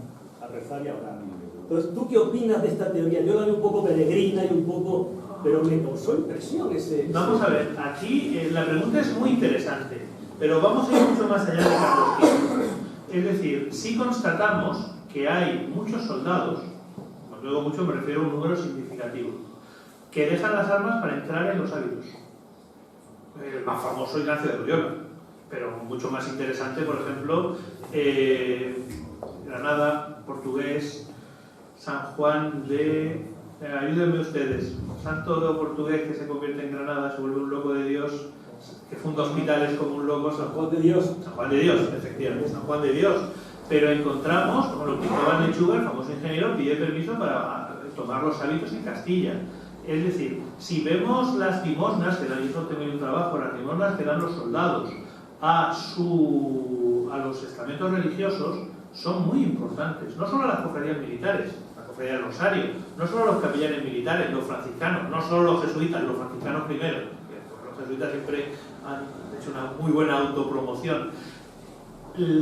D: Entonces, ¿tú qué opinas de esta teoría? Yo la veo un poco peregrina y un poco... pero me causó impresión ese...
B: Vamos a ver, aquí la pregunta es muy interesante, pero vamos a ir mucho más allá de Carlos V. Es decir, si constatamos que hay muchos soldados, cuando digo mucho me refiero a un número significativo, que dejan las armas para entrar en los hábitos. El más famoso Ignacio de Loyola, pero mucho más interesante, por ejemplo, Granada, portugués, San Juan de Ayúdenme ustedes. Santo portugués que se convierte en Granada, se vuelve un loco de Dios, que funda hospitales como un loco.
D: San Juan de Dios.
B: San Juan de Dios, efectivamente, San Juan de Dios. Pero encontramos, como lo Cristóbal Lechuga, el famoso ingeniero, pide permiso para tomar los hábitos en Castilla. Es decir, si vemos las limosnas que dan, y eso tengo un trabajo, las limosnas que dan los soldados a los estamentos religiosos, son muy importantes. No solo a las cofradías militares, la cofradía del Rosario, no solo a los capellanes militares, los franciscanos, no solo los jesuitas, los franciscanos primero, que los jesuitas siempre han hecho una muy buena autopromoción.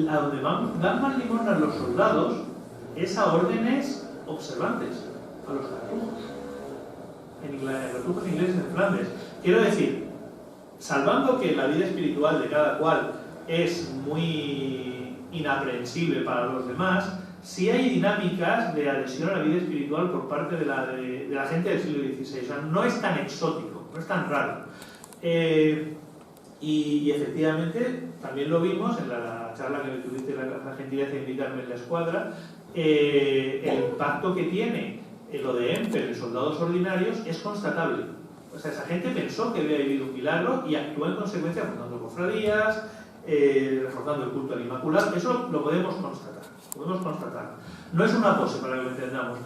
B: A donde dan más limosnas los soldados es a órdenes observantes, a los cartujos. En cartujos ingleses en Flandes. Quiero decir, salvando que la vida espiritual de cada cual es muy inaprehensible para los demás, sí hay dinámicas de adhesión a la vida espiritual por parte de la gente del siglo XVI. O sea, no es tan exótico, no es tan raro. Y efectivamente, también lo vimos en la charla que me tuviste la gentileza de invitarme en la escuadra, el impacto que tiene lo de Emper en soldados ordinarios es constatable. O sea, esa gente pensó que había vivido un milagro y actuó en consecuencia fundando cofradías, reforzando el culto al Inmaculado. Eso lo podemos constatar. No es una pose, para que lo entendamos.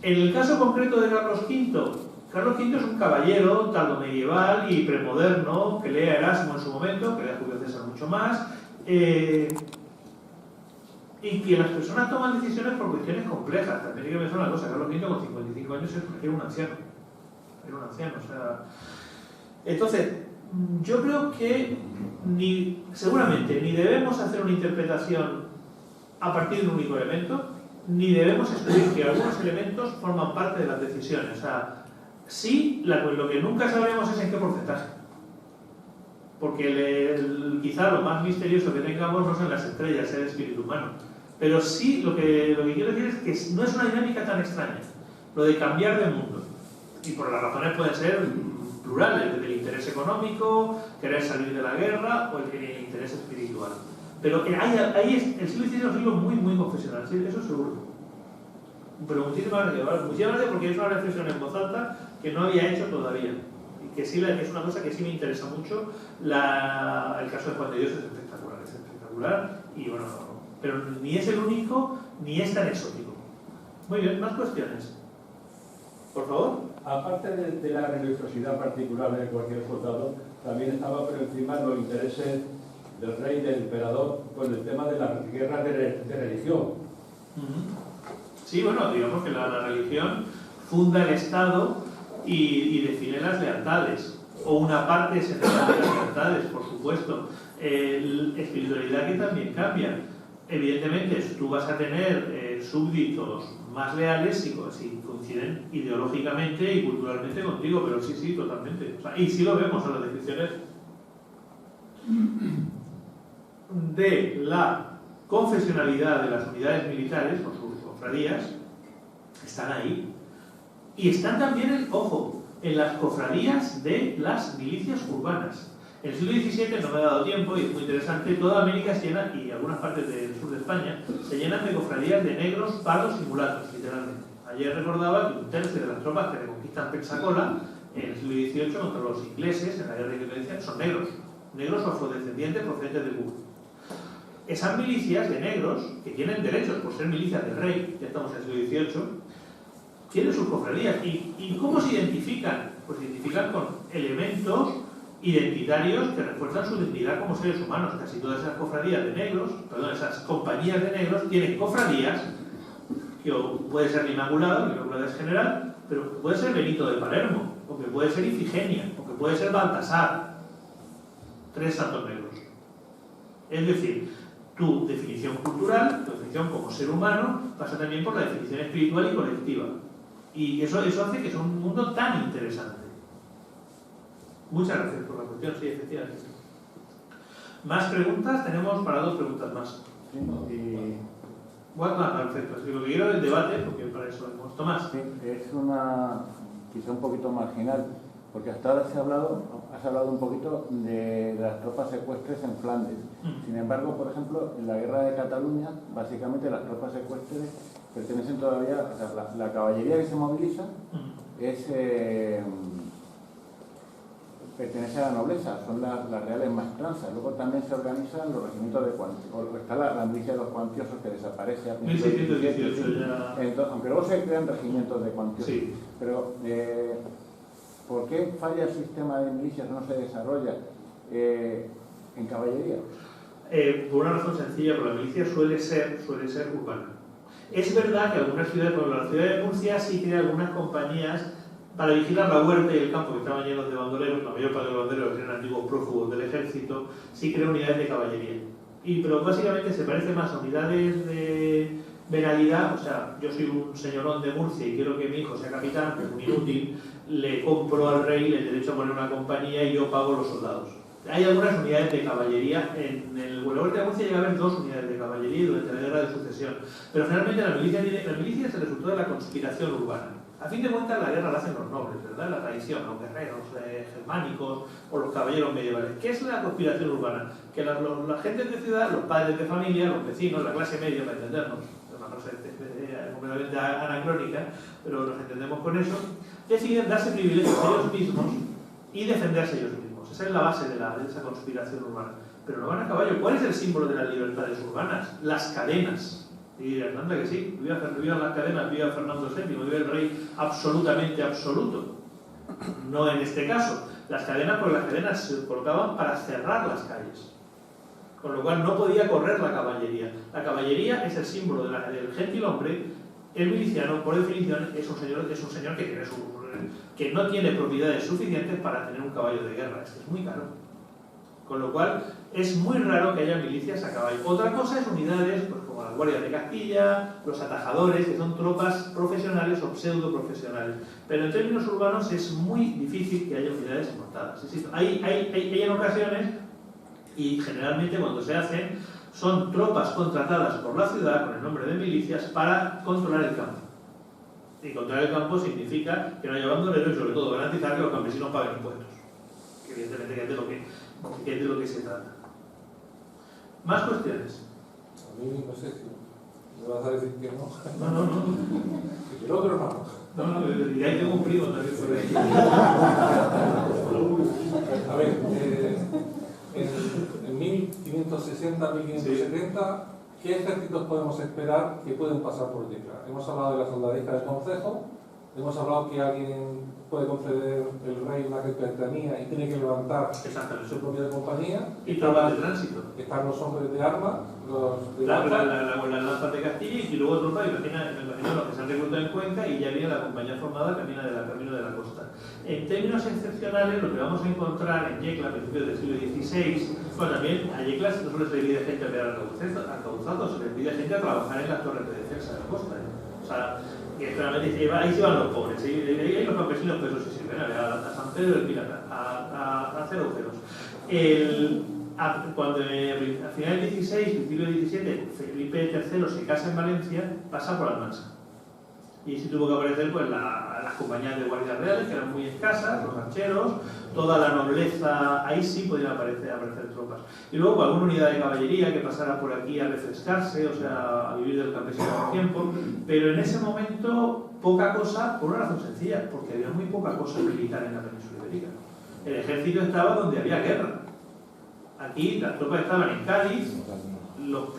B: En el caso concreto de Carlos V, Carlos V es un caballero tardomedieval y premoderno que lee a Erasmo en su momento, que lee a Julio César mucho más, y que las personas toman decisiones por cuestiones complejas. También hay que pensar una cosa: Carlos V con 55 años era un anciano. O sea... Entonces, yo creo que seguramente ni debemos hacer una interpretación a partir de un único elemento, ni debemos excluir que algunos elementos forman parte de las decisiones. O sea, sí, lo que nunca sabremos es en qué porcentaje. Porque quizá lo más misterioso que tengamos no son las estrellas, es el espíritu humano. Pero sí, lo que quiero decir es que no es una dinámica tan extraña, lo de cambiar de mundo. Y por las razones pueden ser plurales, desde el interés económico, querer salir de la guerra, o el interés espiritual. Pero ahí el siglo XVI es un siglo muy, muy confesional, ¿sí? Eso seguro. Pero muchísimas gracias, porque es una reflexión en voz alta que no había hecho todavía. Y que sí, que es una cosa que sí me interesa mucho. El caso de Juan de Dios es espectacular. Y bueno, pero ni es el único, ni es tan exótico. Muy bien, más cuestiones. Por favor.
E: Aparte de la religiosidad particular de cualquier soldado, también estaba por encima los intereses del rey, del emperador, con el tema de las guerras de religión.
B: Sí, bueno, digamos que la religión funda el Estado y define las lealtades, o una parte esencial de las lealtades, por supuesto. Espiritualidad que también cambia. Evidentemente, tú vas a tener súbditos más leales si coinciden ideológicamente y culturalmente contigo, pero sí, totalmente. O sea, y sí lo vemos en las descripciones de la confesionalidad de las unidades militares, con sus cofradías, están ahí. Y están también, ojo, en las cofradías de las milicias urbanas. En el siglo XVII, no me ha dado tiempo, y es muy interesante, toda América se llena, y algunas partes del sur de España, se llenan de cofradías de negros, pardos y mulatos, literalmente. Ayer recordaba que un tercio de las tropas que reconquistan Pensacola en el siglo XVIII contra los ingleses en la guerra de independencia son negros o afrodescendientes procedentes de Cuba. Esas milicias de negros, que tienen derechos por ser milicias del rey, ya estamos en el siglo XVIII, tienen sus cofradías. ¿Y cómo se identifican? Pues se identifican con elementos identitarios que refuerzan su dignidad como seres humanos. Casi todas esas cofradías de negros, esas compañías de negros tienen cofradías, que puede ser el Inmaculado es general, pero puede ser Benito de Palermo, o que puede ser Ifigenia, o que puede ser Baltasar. 3 santos negros. Es decir, tu definición cultural, tu definición como ser humano, pasa también por la definición espiritual y colectiva. Y eso hace que sea un mundo tan interesante. Muchas gracias por la cuestión, sí, efectivamente. ¿Más preguntas? Tenemos para 2 preguntas más. Bueno, perfecto. Es que lo que quiero es el debate, porque para eso hemos Tomás.
C: Sí, es una quizá un poquito marginal, porque hasta ahora has hablado un poquito de las tropas secuestres en Flandes. Sin embargo, por ejemplo, en la guerra de Cataluña, básicamente las tropas secuestres pertenecen todavía, o sea, la caballería que se moviliza es, pertenece a la nobleza, son las reales maestranzas. Luego también se organizan los regimientos de cuantiosos, está la milicia de los cuantiosos que desaparece a principios del
B: 1618 ya.
C: Entonces, aunque luego se crean regimientos de cuantiosos.
B: Sí.
C: Pero, ¿por qué falla el sistema de milicias, no se desarrolla en caballería?
B: Por una razón sencilla, porque la milicia suele ser urbana. Es verdad que algunas ciudades, como la ciudad de Murcia, sí tiene algunas compañías para vigilar la huerta y el campo, que estaban llenos de bandoleros. La mayor parte de los bandoleros eran antiguos prófugos del ejército, sí crea unidades de caballería. Pero básicamente se parece más a unidades de venalidad. O sea, yo soy un señorón de Murcia y quiero que mi hijo sea capitán, que es un inútil, le compro al rey el derecho a poner una compañía y yo pago los soldados. Hay algunas unidades de caballería. En el huerta de Murcia llega a haber 2 unidades de caballería durante la guerra de sucesión. Pero generalmente la milicia es el resultado de la conspiración urbana. A fin de cuentas, la guerra la hacen los nobles, ¿verdad? La tradición, los guerreros germánicos o los caballeros medievales. ¿Qué es la conspiración urbana? Que la gente de ciudad, los padres de familia, los vecinos, la clase media, para entendernos, es una cosa completamente anacrónica, pero nos entendemos con eso, deciden darse privilegios a ellos mismos y defenderse ellos mismos. Esa es la base de esa conspiración urbana. Pero no van a caballo. ¿Cuál es el símbolo de las libertades urbanas? Las cadenas. Y dirán, anda que sí, viva las cadenas, viva Fernando VII, viva el rey absolutamente absoluto. No en este caso. Las cadenas, porque las cadenas se colocaban para cerrar las calles. Con lo cual no podía correr la caballería. La caballería es el símbolo del gentilhombre. El miliciano, por definición, es un señor que no tiene propiedades suficientes para tener un caballo de guerra. Es muy caro. Con lo cual, es muy raro que haya milicias a caballo. Otra cosa es unidades, pues, como las guardias de Castilla, los atajadores, que son tropas profesionales o pseudo-profesionales. Pero en términos urbanos es muy difícil que haya unidades montadas. Hay en ocasiones, y generalmente cuando se hacen, son tropas contratadas por la ciudad con el nombre de milicias para controlar el campo. Y controlar el campo significa que no haya bandoleros y sobre todo garantizar que los campesinos paguen impuestos. Que evidentemente que es de lo que se trata. ¿Más cuestiones?
F: A mí no sé si me vas a decir que no.
B: No.
F: Y el otro no.
B: No, y ahí tengo un primo también por ahí.
F: A ver, en 1560, 1570, ¿qué ejércitos podemos esperar que pueden pasar por Yecla? Hemos hablado de la soldadesca del concejo, hemos hablado que alguien puede conceder el rey una capitanía y tiene que levantar su propia compañía.
B: Y tropas de tránsito.
F: Están los hombres de armas, los de
B: Las lanzas de Castilla y luego tropas, me imagino los que se han reclutado en Cuenca y ya viene la compañía formada camino de la costa. En términos excepcionales, lo que vamos a encontrar en Yecla a principios del siglo XVI, bueno, también a Yecla no solo se le pide gente a pelear arcabuzados, se le pide gente a trabajar en las torres de defensa de la costa. O sea, que realmente ahí se van los pobres, ahí los campesinos, pues eso sí sirven, a San Pedro del Pirata, a hacer agujeros. Cuando a final del 16, principio del 17, Felipe III se casa en Valencia, pasa por Almansa. Y sí tuvo que aparecer pues, las compañías de guardias reales, que eran muy escasas, los archeros, toda la nobleza, ahí sí podían aparecer tropas. Y luego pues, alguna unidad de caballería que pasara por aquí a refrescarse, o sea, a vivir del campesino por tiempo, pero en ese momento poca cosa, por una razón sencilla, porque había muy poca cosa militar en la península ibérica. El ejército estaba donde había guerra. Aquí las tropas estaban en Cádiz,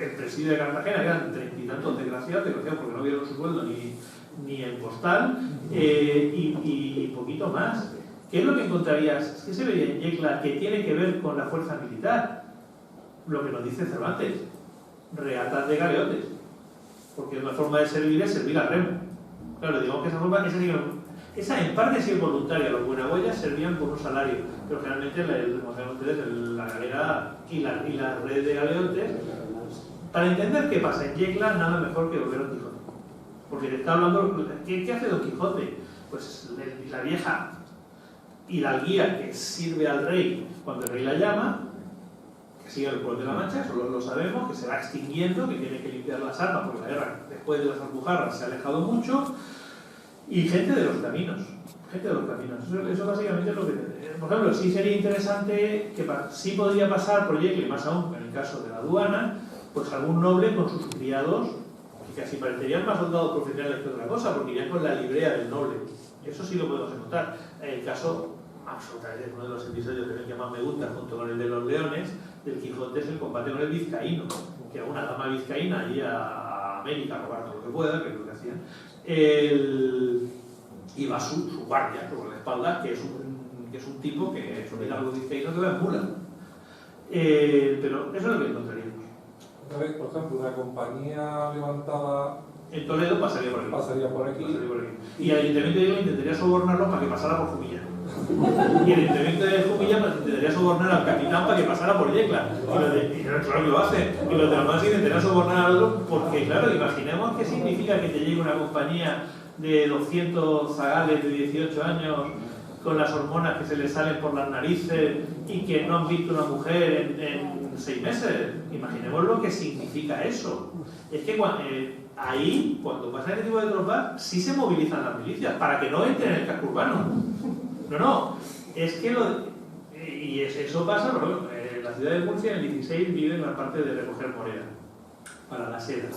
B: el presidio de Cartagena, que eran 30 y tantos desgraciados porque no vieron su sueldo ni en postal, y poquito más. ¿Qué es lo que encontrarías? ¿Qué se vería en Yecla que tiene que ver con la fuerza militar? Lo que nos dice Cervantes, reatas de galeotes, porque una forma de servir es servir al remo. Claro, digamos que esa forma, esa en parte sí es voluntaria, los buenaboyas servían por un salario, pero generalmente, como saben ustedes, la galera y la red de galeotes. Para entender qué pasa en Yecla, nada mejor que volver a Don Quijote. Porque te está hablando, ¿qué hace Don Quijote? Pues la vieja hidalguía que sirve al rey cuando el rey la llama, que sigue el pueblo de la Mancha, eso lo sabemos, que se va extinguiendo, que tiene que limpiar las armas, porque la guerra después de las Alpujarras se ha alejado mucho, y gente de los caminos. Eso básicamente es lo que... Por ejemplo, sí sería interesante, que sí podría pasar por Yecla, y más aún en el caso de la aduana, pues algún noble con sus criados que casi parecerían más soldados profesionales que otra cosa, porque irían con la librea del noble. Eso sí lo podemos notar. El caso, absolutamente, es uno de los episodios que más me gusta, junto con el de los leones, del Quijote, es el combate con el vizcaíno, que a una dama vizcaína allí a América a robar todo lo que pueda, que es lo que hacían, y va su guardia por la espalda, que es un tipo que es un hidalgo vizcaíno que va en mula. Pero eso es lo que encontraríamos.
F: Entonces, por ejemplo, una compañía levantada
B: En Toledo pasaría por aquí.
F: pasaría por aquí.
B: Y el ayuntamiento de León intentaría sobornarlo para que pasara por Jumilla. Y el ayuntamiento de Jumilla intentaría sobornar al capitán para que pasara por Yecla. Y claro que lo hace. Y los demás intentarían sobornar al otro porque, claro, imaginemos qué significa que te llegue una compañía de 200 zagales de 18 años con las hormonas que se les salen por las narices y que no han visto una mujer en 6 meses. Imaginemos lo que significa eso. Es que ahí, cuando pasan este tipo de tropas, sí se movilizan las milicias para que no entren en el casco urbano. No, es que eso pasa, por ejemplo, en la ciudad de Murcia en el 16 vive en la parte de recoger morera para la seda.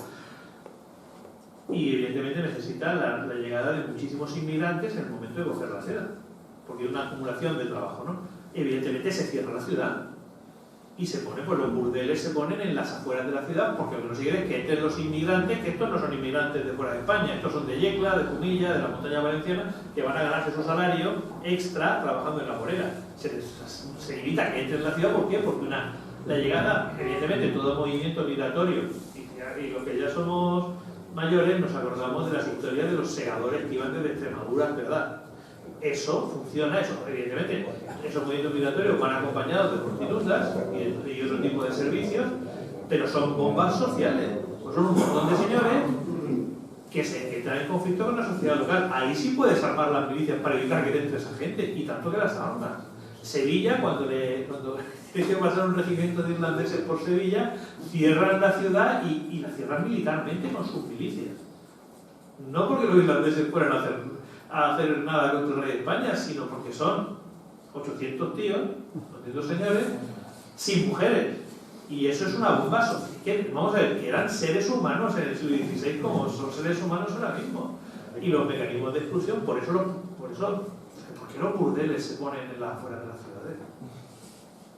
B: Y evidentemente necesita la llegada de muchísimos inmigrantes en el momento de coger la seda, porque hay una acumulación de trabajo, ¿no? Evidentemente se cierra la ciudad y se pone, pues los burdeles se ponen en las afueras de la ciudad, porque lo que no se quiere es que entren los inmigrantes, que estos no son inmigrantes de fuera de España, estos son de Yecla, de Jumilla, de la montaña valenciana, que van a ganarse su salario extra trabajando en la morera. Se evita que entren en la ciudad, ¿por qué? Porque la llegada, evidentemente todo movimiento migratorio, y los que ya somos mayores nos acordamos de las historias de los segadores que iban desde Extremadura, ¿verdad? Eso funciona, evidentemente, esos movimientos migratorios van acompañados de prostitutas y otro tipo de servicios, pero son bombas sociales, pues son un montón de señores que traen conflicto con la sociedad local. Ahí sí puedes armar las milicias para evitar que entre esa gente, y tanto que las armas. Sevilla, cuando tiene que pasar un regimiento de irlandeses por Sevilla, cierran la ciudad y la cierran militarmente con sus milicias. No porque los irlandeses fueran a hacer nada contra el rey de España, sino porque son 800 tíos, 800 señores, sin mujeres. Y eso es una bomba social. Vamos a ver, que eran seres humanos en el siglo XVI como son seres humanos ahora mismo. Y los mecanismos de exclusión, ¿por qué los burdeles se ponen en las afueras de las ciudades?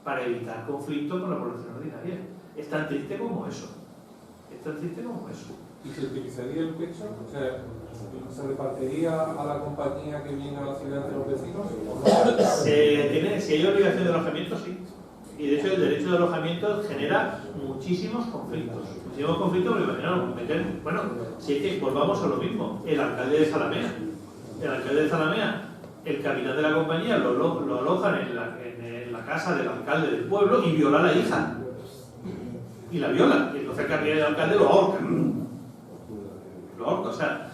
B: Para evitar conflicto con la población ordinaria. Es tan triste como eso. Es tan triste como eso.
F: ¿Y se utilizaría el pecho? O sea, ¿se repartiría a la compañía que viene a la ciudad de los vecinos?
B: Si hay obligación de alojamiento, sí. Y de hecho el derecho de alojamiento genera muchísimos conflictos. Muchísimos conflictos porque imaginaros, bueno, si es que volvamos a lo mismo. El alcalde de Zalamea. El capitán de la compañía lo alojan en la casa del alcalde del pueblo y viola a la hija. Y la viola. Y entonces el capitán del alcalde lo ahorca. O sea,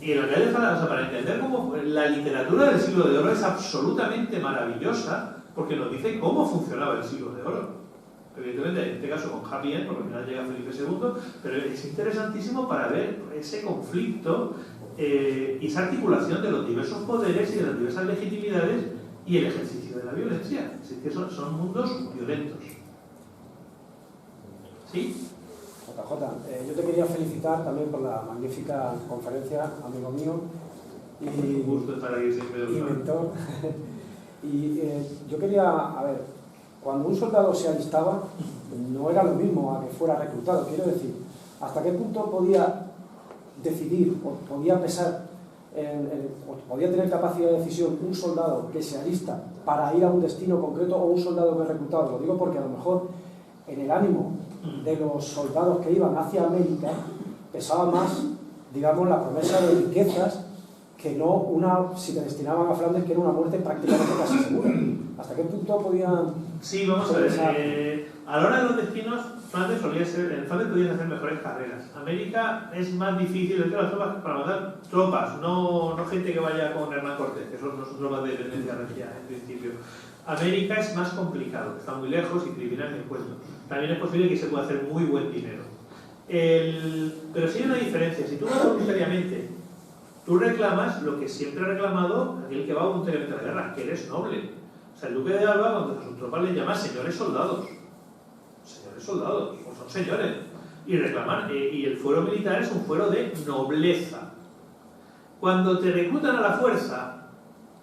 B: y el alcalde de Zalamea, para entender cómo la literatura del siglo de oro es absolutamente maravillosa, porque nos dice cómo funcionaba el siglo de oro. Evidentemente, en este caso con Happy End, porque al final llega Felipe II, pero es interesantísimo para ver ese conflicto y esa articulación de los diversos poderes y de las diversas legitimidades y el ejercicio de la violencia. Es decir, que son mundos violentos. ¿Sí?
G: JJ, yo te quería felicitar también por la magnífica conferencia, amigo mío. Y
B: un gusto estar aquí siempre.
G: Y mentor. Y yo quería, a ver, cuando un soldado se alistaba, no era lo mismo a que fuera reclutado. Quiero decir, ¿hasta qué punto podía decidir o podía pesar, o podía tener capacidad de decisión un soldado que se alista para ir a un destino concreto o un soldado que es reclutado? Lo digo porque a lo mejor en el ánimo de los soldados que iban hacia América pesaba más, digamos, la promesa de riquezas que no si te destinaban a Flandes, que era una muerte prácticamente casi segura. ¿Hasta qué punto podían...?
B: Sí, vamos a ver. A la hora de los destinos, Flandes podían hacer mejores carreras. América es más difícil, de las tropas, para mandar tropas, no gente que vaya con Hernán Cortés, que son tropas de dependencia regia, en principio. América es más complicado, está muy lejos y criminal el puesto. También es posible que se pueda hacer muy buen dinero. Pero sí hay una diferencia. Si tú vas voluntariamente, tú reclamas lo que siempre ha reclamado aquel que va voluntariamente a la guerra, que eres noble. O sea, el duque de Alba, cuando a sus tropas les llama señores soldados. Señores soldados, pues son señores. y reclaman. Y el fuero militar es un fuero de nobleza. Cuando te reclutan a la fuerza,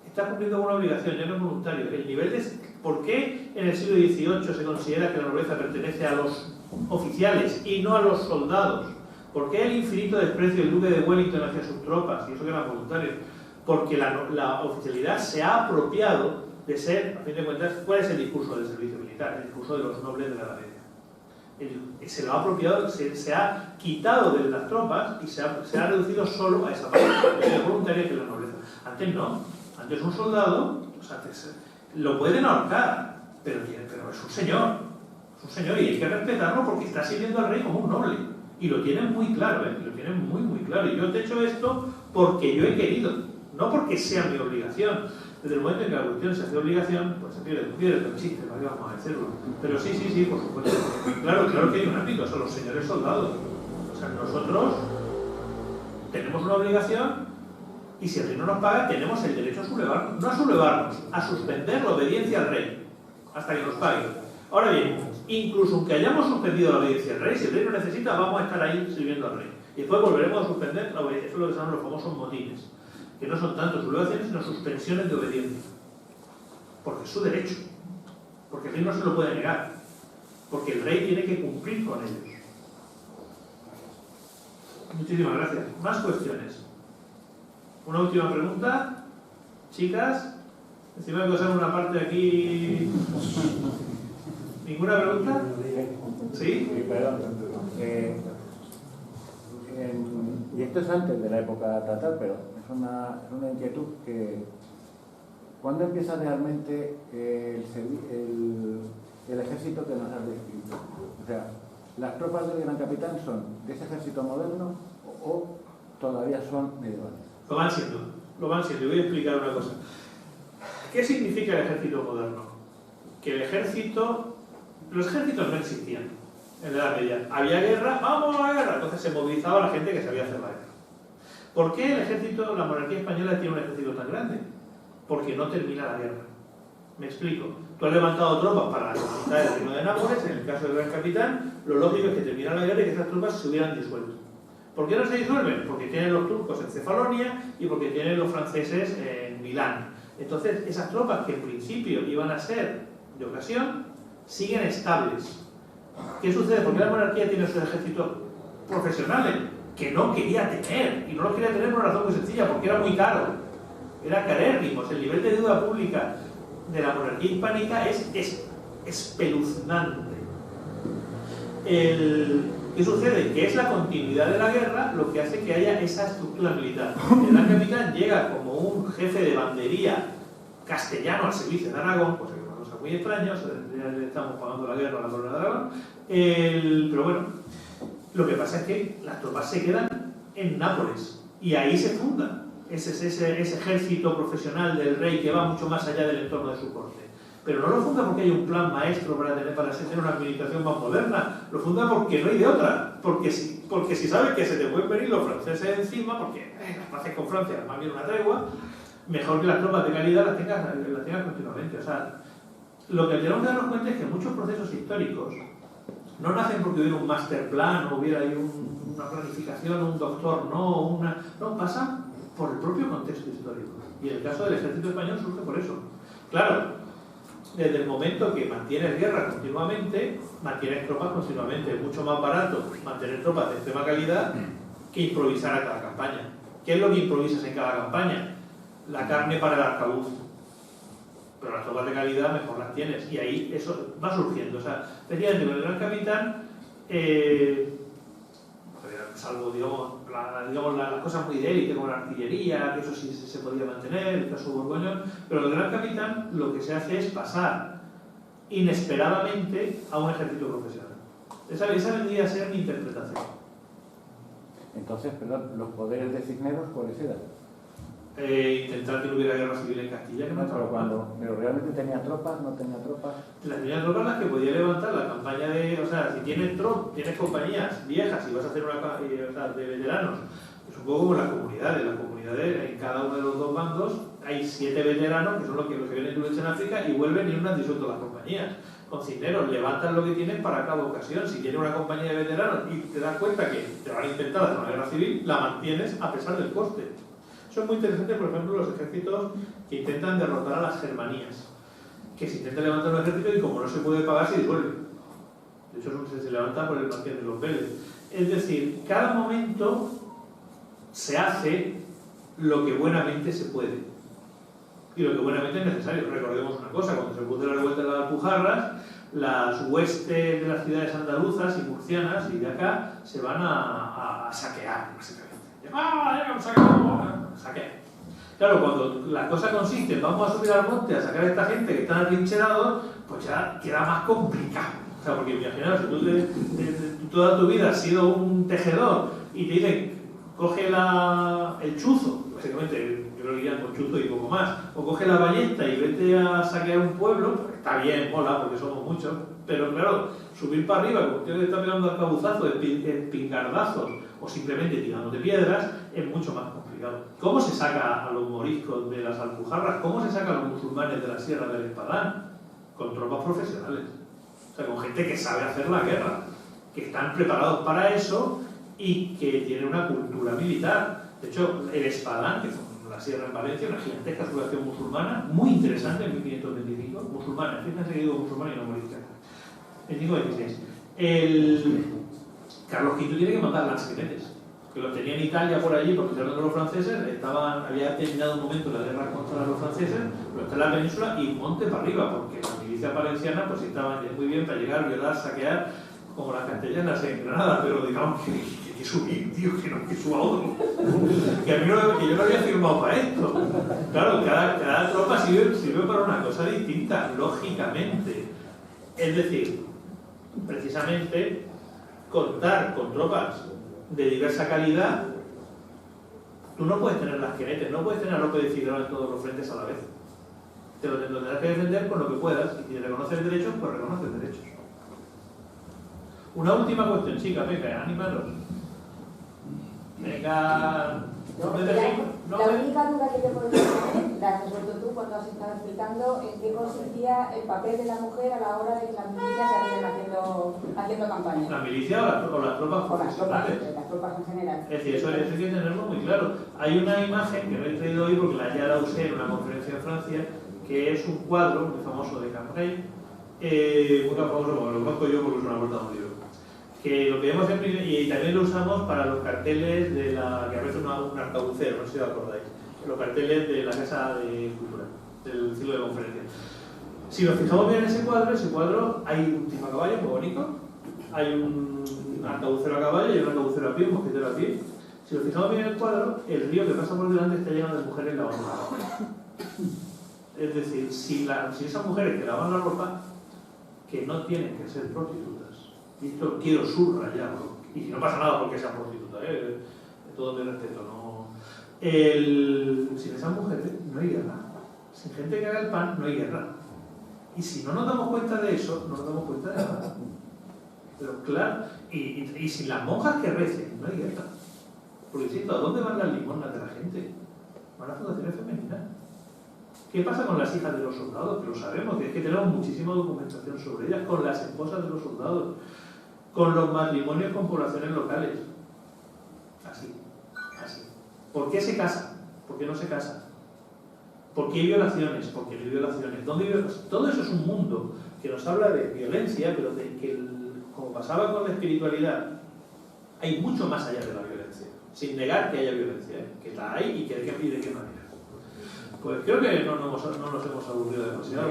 B: estás cumpliendo con una obligación, ya no es voluntario. El nivel de... ¿Por qué en el siglo XVIII se considera que la nobleza pertenece a los oficiales y no a los soldados? ¿Por qué el infinito desprecio del duque de Wellington hacia sus tropas? Y eso que eran voluntarios. Porque la oficialidad se ha apropiado de ser, a fin de cuentas, ¿cuál es el discurso del servicio militar? El discurso de los nobles de la Edad Media. Se lo ha apropiado, se ha quitado de las tropas y se ha reducido solo a esa parte voluntaria que es la nobleza. Antes no. Antes un soldado, o sea, lo pueden ahorcar, pero es un señor. Es un señor y hay que respetarlo porque está sirviendo al rey como un noble. Y lo tienen muy claro, ¿eh? Lo tienen muy, muy claro. Y yo te he hecho esto porque yo he querido, no porque sea mi obligación. Desde el momento en que la cuestión se hace obligación, pues se pierde el existe, ¿vale? Vamos a decirlo. Pero sí, por supuesto. Claro que hay un ámbito, son los señores soldados. O sea, nosotros tenemos una obligación y si el rey no nos paga, tenemos el derecho a sublevarnos. No a sublevarnos, a suspender la obediencia al rey hasta que nos pague. Ahora bien, incluso aunque hayamos suspendido la obediencia al rey, si el rey no necesita, vamos a estar ahí sirviendo al rey. Y después volveremos a suspender la obediencia. Eso es lo que se llaman los famosos motines, que no son tanto sublevaciones, sino suspensiones de obediencia. Porque es su derecho. Porque el rey no se lo puede negar. Porque el rey tiene que cumplir con ellos. Muchísimas gracias. Más cuestiones. Una última pregunta. Chicas, encima de pasar una parte aquí... ¿Ninguna pregunta? ¿Sí?
C: Sí, perdón. Y esto es antes de la época estatal, pero es una inquietud que... ¿Cuándo empieza realmente el ejército que nos has descrito? O sea, ¿las tropas del Gran Capitán son de ese ejército moderno o todavía son medievales?
B: Lo van siendo. Y voy a explicar una cosa. ¿Qué significa el ejército moderno? Que los ejércitos no existían en la Edad Media. Había guerra, ¡vamos a la guerra! Entonces se movilizaba la gente que sabía hacer la guerra. ¿Por qué la monarquía española tiene un ejército tan grande? Porque no termina la guerra. Me explico. Tú has levantado tropas para la conquista del Reino de Nápoles, en el caso del Gran Capitán, lo lógico es que termina la guerra y que esas tropas se hubieran disuelto. ¿Por qué no se disuelven? Porque tienen los turcos en Cefalonia y porque tienen los franceses en Milán. Entonces, esas tropas que en principio iban a ser de ocasión, siguen estables. ¿Qué sucede? Porque la monarquía tiene sus ejércitos profesionales que no quería tener, y no los quería tener por una razón muy sencilla, porque era muy caro. Era carérrimos. El nivel de deuda pública de la monarquía hispánica es espeluznante. ¿Qué sucede? Que es la continuidad de la guerra lo que hace que haya esa estructura militar. El Gran Capitán llega como un jefe de bandería castellano al servicio de Aragón, pues es una cosa muy extraña, o sea, ya le estamos pagando la guerra a la corona de Aragón. Pero bueno, lo que pasa es que las tropas se quedan en Nápoles y ahí se funda ese ejército profesional del rey que va mucho más allá del entorno de su corte. Pero no lo funda porque hay un plan maestro para tener una administración más moderna, lo funda porque no hay de otra, porque si sabes que se te pueden venir los franceses encima, porque las paces con Francia además viene una tregua, mejor que las tropas de calidad las tengas continuamente. O sea, lo que tenemos que darnos cuenta es que muchos procesos históricos no nacen porque hubiera un master plan o hubiera ahí una planificación, un doctor, no, pasan por el propio contexto histórico. Y el caso del ejército español surge por eso. Claro, desde el momento que mantienes guerra continuamente, mantienes tropas continuamente. Es mucho más barato mantener tropas de extrema calidad que improvisar a cada campaña. ¿Qué es lo que improvisas en cada campaña? La carne para el arcabuz. Pero las tropas de calidad mejor las tienes. Y ahí eso va surgiendo. O sea, efectivamente, con el Gran Capitán, salvo, digamos las cosas muy de élite, como la artillería, que eso sí se podía mantener, el caso Borgoñón, pero el Gran Capitán lo que se hace es pasar inesperadamente a un ejército profesional. Esa vendría a ser mi interpretación.
C: Entonces, perdón, ¿los poderes de Cisneros cuáles eran?
B: Intentar que no hubiera guerra civil en Castilla, que no estaba
C: pero realmente tenía tropas, no tenía tropas.
B: Tenía tropas las que podía levantar la campaña de, o sea, si tienes compañías viejas y vas a hacer una de veteranos, es un poco como las comunidades en cada uno de los dos bandos hay 7 veteranos que son los que vienen de lucha en África y vuelven y no han disuelto las compañías. Cocineros, levantan lo que tienen para cada ocasión. Si tienes una compañía de veteranos y te das cuenta que te van a intentar hacer una guerra civil, la mantienes a pesar del coste. Eso es muy interesante, por ejemplo, los ejércitos que intentan derrotar a las germanías. Que se intenta levantar un ejército y como no se puede pagar, se disuelve. De hecho, se levanta por el margen de los Vélez. Es decir, cada momento se hace lo que buenamente se puede. Y lo que buenamente es necesario. Recordemos una cosa, cuando se produce la revuelta de las Alpujarras, las huestes de las ciudades andaluzas y murcianas y de acá se van a saquear, básicamente. Saquear. Claro, cuando la cosa consiste en vamos a subir al monte a sacar a esta gente que están atrincherados, pues ya queda más complicado. O sea, porque imaginaos, si tú toda tu vida has sido un tejedor y te dicen, coge el chuzo, básicamente yo lo diría con chuzo y poco más, o coge la ballesta y vete a saquear un pueblo, pues está bien, mola, porque somos muchos, pero claro, subir para arriba, como usted está pegando arcabuzazos, espingardazos, o simplemente tirándote piedras, es mucho más complicado. ¿Cómo se saca a los moriscos de las Alpujarras? ¿Cómo se saca a los musulmanes de la Sierra del Espadán? Con tropas profesionales. O sea, con gente que sabe hacer la guerra, que están preparados para eso y que tienen una cultura militar. De hecho, el Espadán, que fue la Sierra en Valencia, una gigantesca población musulmana, muy interesante en 1525, musulmana, fíjense que digo musulmana y no morisca. 25-26. Carlos V tiene que mandar lanzaquenetes, que los tenía en Italia por allí porque se hablan de los franceses, había terminado un momento la guerra contra los franceses, pero está en la península y monte para arriba, porque las milicias valencianas pues estaban muy bien para llegar, violar, saquear, como las castellanas en Granada, pero digamos que subir, tío, que suba otro. Que a mí que yo no había firmado para esto. Claro, cada tropa sirve para una cosa distinta, lógicamente. Es decir, precisamente contar con tropas de diversa calidad, tú no puedes tener las quenetes, no puedes tener a López de Figueroa en todos los frentes a la vez. Te lo tendrás que defender con lo que puedas, y si reconoces derechos, pues reconoces derechos. Una última cuestión, chicas, venga, animaros. Venga.
H: La única duda que te podría tener, la has resuelto tú cuando has estado explicando en qué consistía el papel de la mujer a la hora de que las milicias salieran haciendo campaña.
B: ¿La milicia o las tropas profesionales?
H: Las tropas en general.
B: Es decir, eso hay que tenerlo muy claro. Hay una imagen que no he traído hoy porque ya la usé en una conferencia en Francia, que es un cuadro muy famoso de Cambrai, muy famoso, como lo conozco yo porque es una portada de un libro. Que lo que vemos y también lo usamos para los carteles de la que a veces un arcabucero, no sé si os acordáis, los carteles de la Casa de Cultura, del ciclo de conferencias. Si nos fijamos bien en ese cuadro hay un tipo a caballo muy bonito, hay un arcabucero a caballo y un arcabucero a pie, un mosquetero a pie. Si nos fijamos bien en el cuadro, el río que pasa por delante está lleno de mujeres lavando la ropa. Es decir, si esas mujeres que lavan la ropa, que no tienen que ser prostitutas, y esto quiero subrayarlo, y no pasa nada porque sea prostituta, de todo mi respeto, no. Sin esas mujeres no hay guerra, sin gente que haga el pan no hay guerra, y si no nos damos cuenta de eso, no nos damos cuenta de nada. Pero claro, y sin las monjas que recen, no hay guerra, porque insisto, ¿a dónde van las limosnas de la gente? Van a fundaciones femeninas. ¿Qué pasa con las hijas de los soldados? Que lo sabemos, que es que tenemos muchísima documentación sobre ellas, con las esposas de los soldados, con los matrimonios con poblaciones locales. Así. ¿Por qué se casan? ¿Por qué no se casan? ¿Por qué hay violaciones? ¿Por qué no hay violaciones? ¿Dónde hay violaciones? Todo eso es un mundo que nos habla de violencia, pero de que, como pasaba con la espiritualidad, hay mucho más allá de la violencia. Sin negar que haya violencia, que la hay y que de qué manera. Pues creo que no nos hemos aburrido demasiado.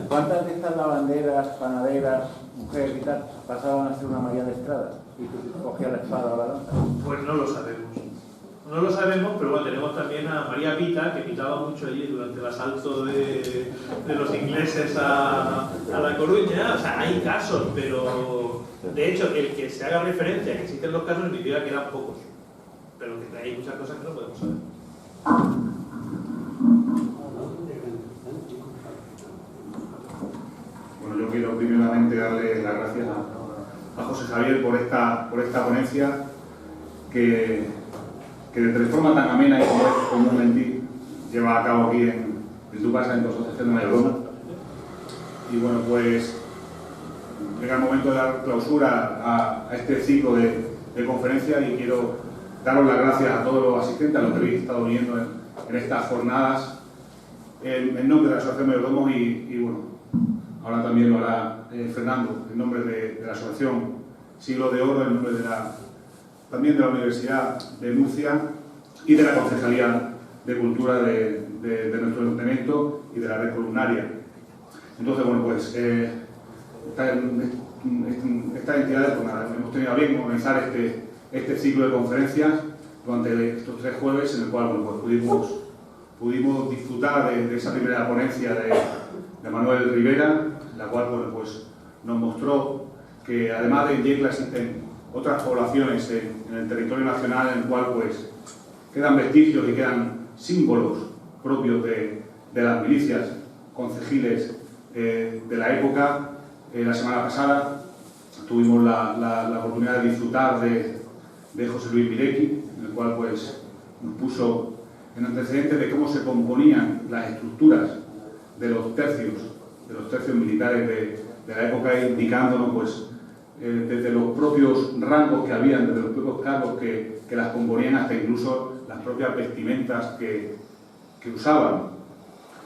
C: ¿Cuántas de estas lavanderas, panaderas, mujeres y tal pasaban a ser una María de Estrada y tú cogías la espada o la lanza?
B: Pues no lo sabemos. No lo sabemos, pero bueno, tenemos también a María Pita, que pitaba mucho allí durante el asalto de los ingleses a La Coruña. O sea, hay casos, pero de hecho, el que se haga referencia a que existen los casos significa que eran pocos. Pero que hay muchas cosas que no podemos saber.
I: Bueno, yo quiero primeramente darle las gracias a José Javier por esta ponencia que que de forma tan amena y como es comúnmente lleva a cabo aquí en tu casa, en tu asociación de mayordomos. Y bueno, pues llega el momento de dar clausura a este ciclo de conferencias y quiero daros las gracias a todos los asistentes, a los que habéis estado viendo en estas jornadas, en nombre de la Asociación de Mayordomos y bueno, ahora también lo hará Fernando, en nombre de la Asociación Siglo de Oro, en nombre también de la Universidad de Murcia y de la Concejalía de Cultura de nuestro ayuntamiento y de la red columnaria. Entonces, bueno, pues estas entidades, pues nada, hemos tenido a bien organizar este ciclo de conferencias durante estos 3 jueves, en el cual, bueno, pues pudimos disfrutar de esa primera ponencia de Manuel Rivera, la cual, bueno, pues nos mostró que además de Yecla existen otras poblaciones en el territorio nacional en el cual pues quedan vestigios y quedan símbolos propios de las milicias concejiles de la época. La semana pasada tuvimos la oportunidad de disfrutar de José Luis Virecki, en el cual pues nos puso en antecedentes de cómo se componían las estructuras de los tercios militares de la época, indicándonos pues desde los propios rangos que habían, desde los propios cargos que las componían, hasta incluso las propias vestimentas que usaban.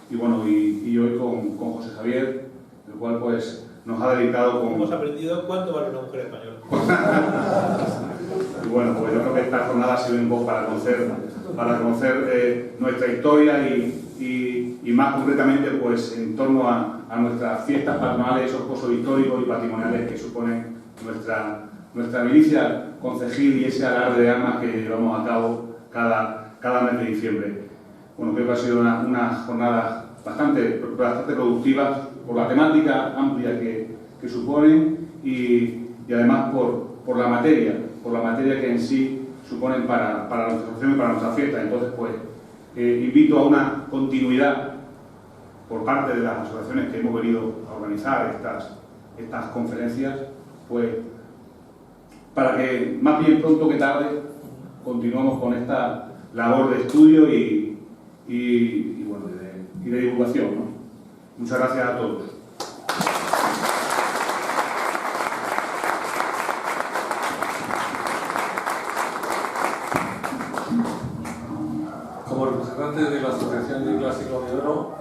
I: Y bueno, y hoy con José Javier, el cual pues nos ha dedicado con...
B: Hemos aprendido cuánto vale una mujer española.
I: Y bueno, pues yo creo que esta jornada sirve un poco para conocer nuestra historia y más concretamente pues en torno a nuestras fiestas patronales, esos pozos históricos y patrimoniales que suponen nuestra milicia concejil y ese alarde de armas que llevamos a cabo cada mes de diciembre. Bueno, creo que ha sido una jornada bastante productiva por la temática amplia que suponen y además por la materia que en sí suponen para nuestra asociación y para nuestra fiesta. Entonces, pues, invito a una continuidad por parte de las asociaciones que hemos venido a organizar estas conferencias, pues, para que más bien pronto que tarde continuemos con esta labor de estudio y bueno, de divulgación, ¿no? Muchas gracias a todos.
F: Como representante de la Asociación Yecla Siglo de Oro,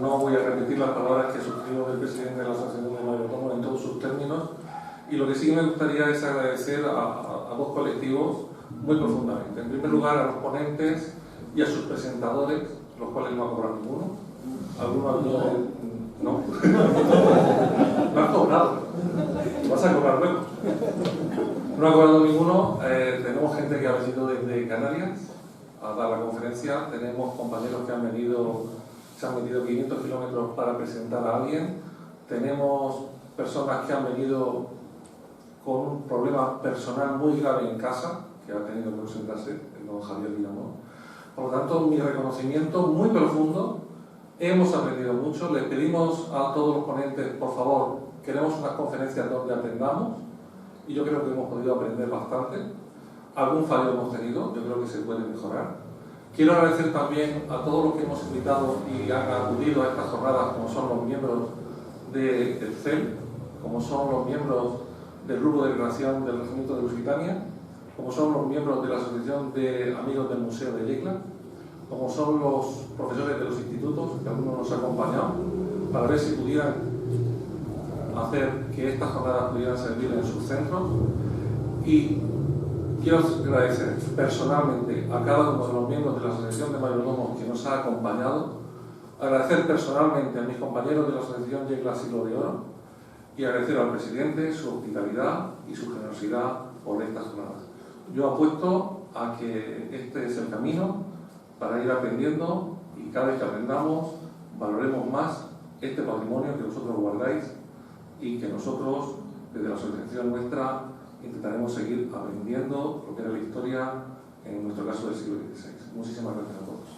F: no voy a repetir las palabras que suscribo del presidente de la Asociación de Mayordomos en todos sus términos, y lo que sí me gustaría es agradecer a 2 colectivos muy profundamente. En primer lugar, a los ponentes y a sus presentadores, los cuales no ha cobrado ninguno. Algunos no. No han cobrado. Vas a cobrar luego. No ha cobrado ninguno. Tenemos gente que ha venido desde Canarias a dar la conferencia. Tenemos compañeros que se han metido 500 kilómetros para presentar a alguien. Tenemos personas que han venido con un problema personal muy grave en casa, que ha tenido que presentarse, el don Javier Villamón. Por lo tanto, mi reconocimiento muy profundo. Hemos aprendido mucho. Les pedimos a todos los ponentes, por favor, queremos unas conferencias donde aprendamos, y yo creo que hemos podido aprender bastante. Algún fallo hemos tenido, yo creo que se puede mejorar. Quiero agradecer también a todos los que hemos invitado y han acudido a estas jornadas, como son los miembros del CEL, como son los miembros del Grupo de Relación del Regimiento de Lusitania, como son los miembros de la Asociación de Amigos del Museo de Yecla, como son los profesores de los institutos, que algunos nos han acompañado, para ver si pudieran hacer que estas jornadas pudieran servir en sus centros. Y quiero agradecer personalmente a cada uno de los miembros de la Asociación de Mayordomos que nos ha acompañado, agradecer personalmente a mis compañeros de la Asociación Yecla Siglo de Oro y agradecer al presidente su hospitalidad y su generosidad por estas jornadas. Yo apuesto a que este es el camino para ir aprendiendo, y cada vez que aprendamos valoremos más este patrimonio que vosotros guardáis y que nosotros desde la asociación nuestra intentaremos seguir aprendiendo lo que era la historia, en nuestro caso del siglo XVI. Muchísimas gracias a todos.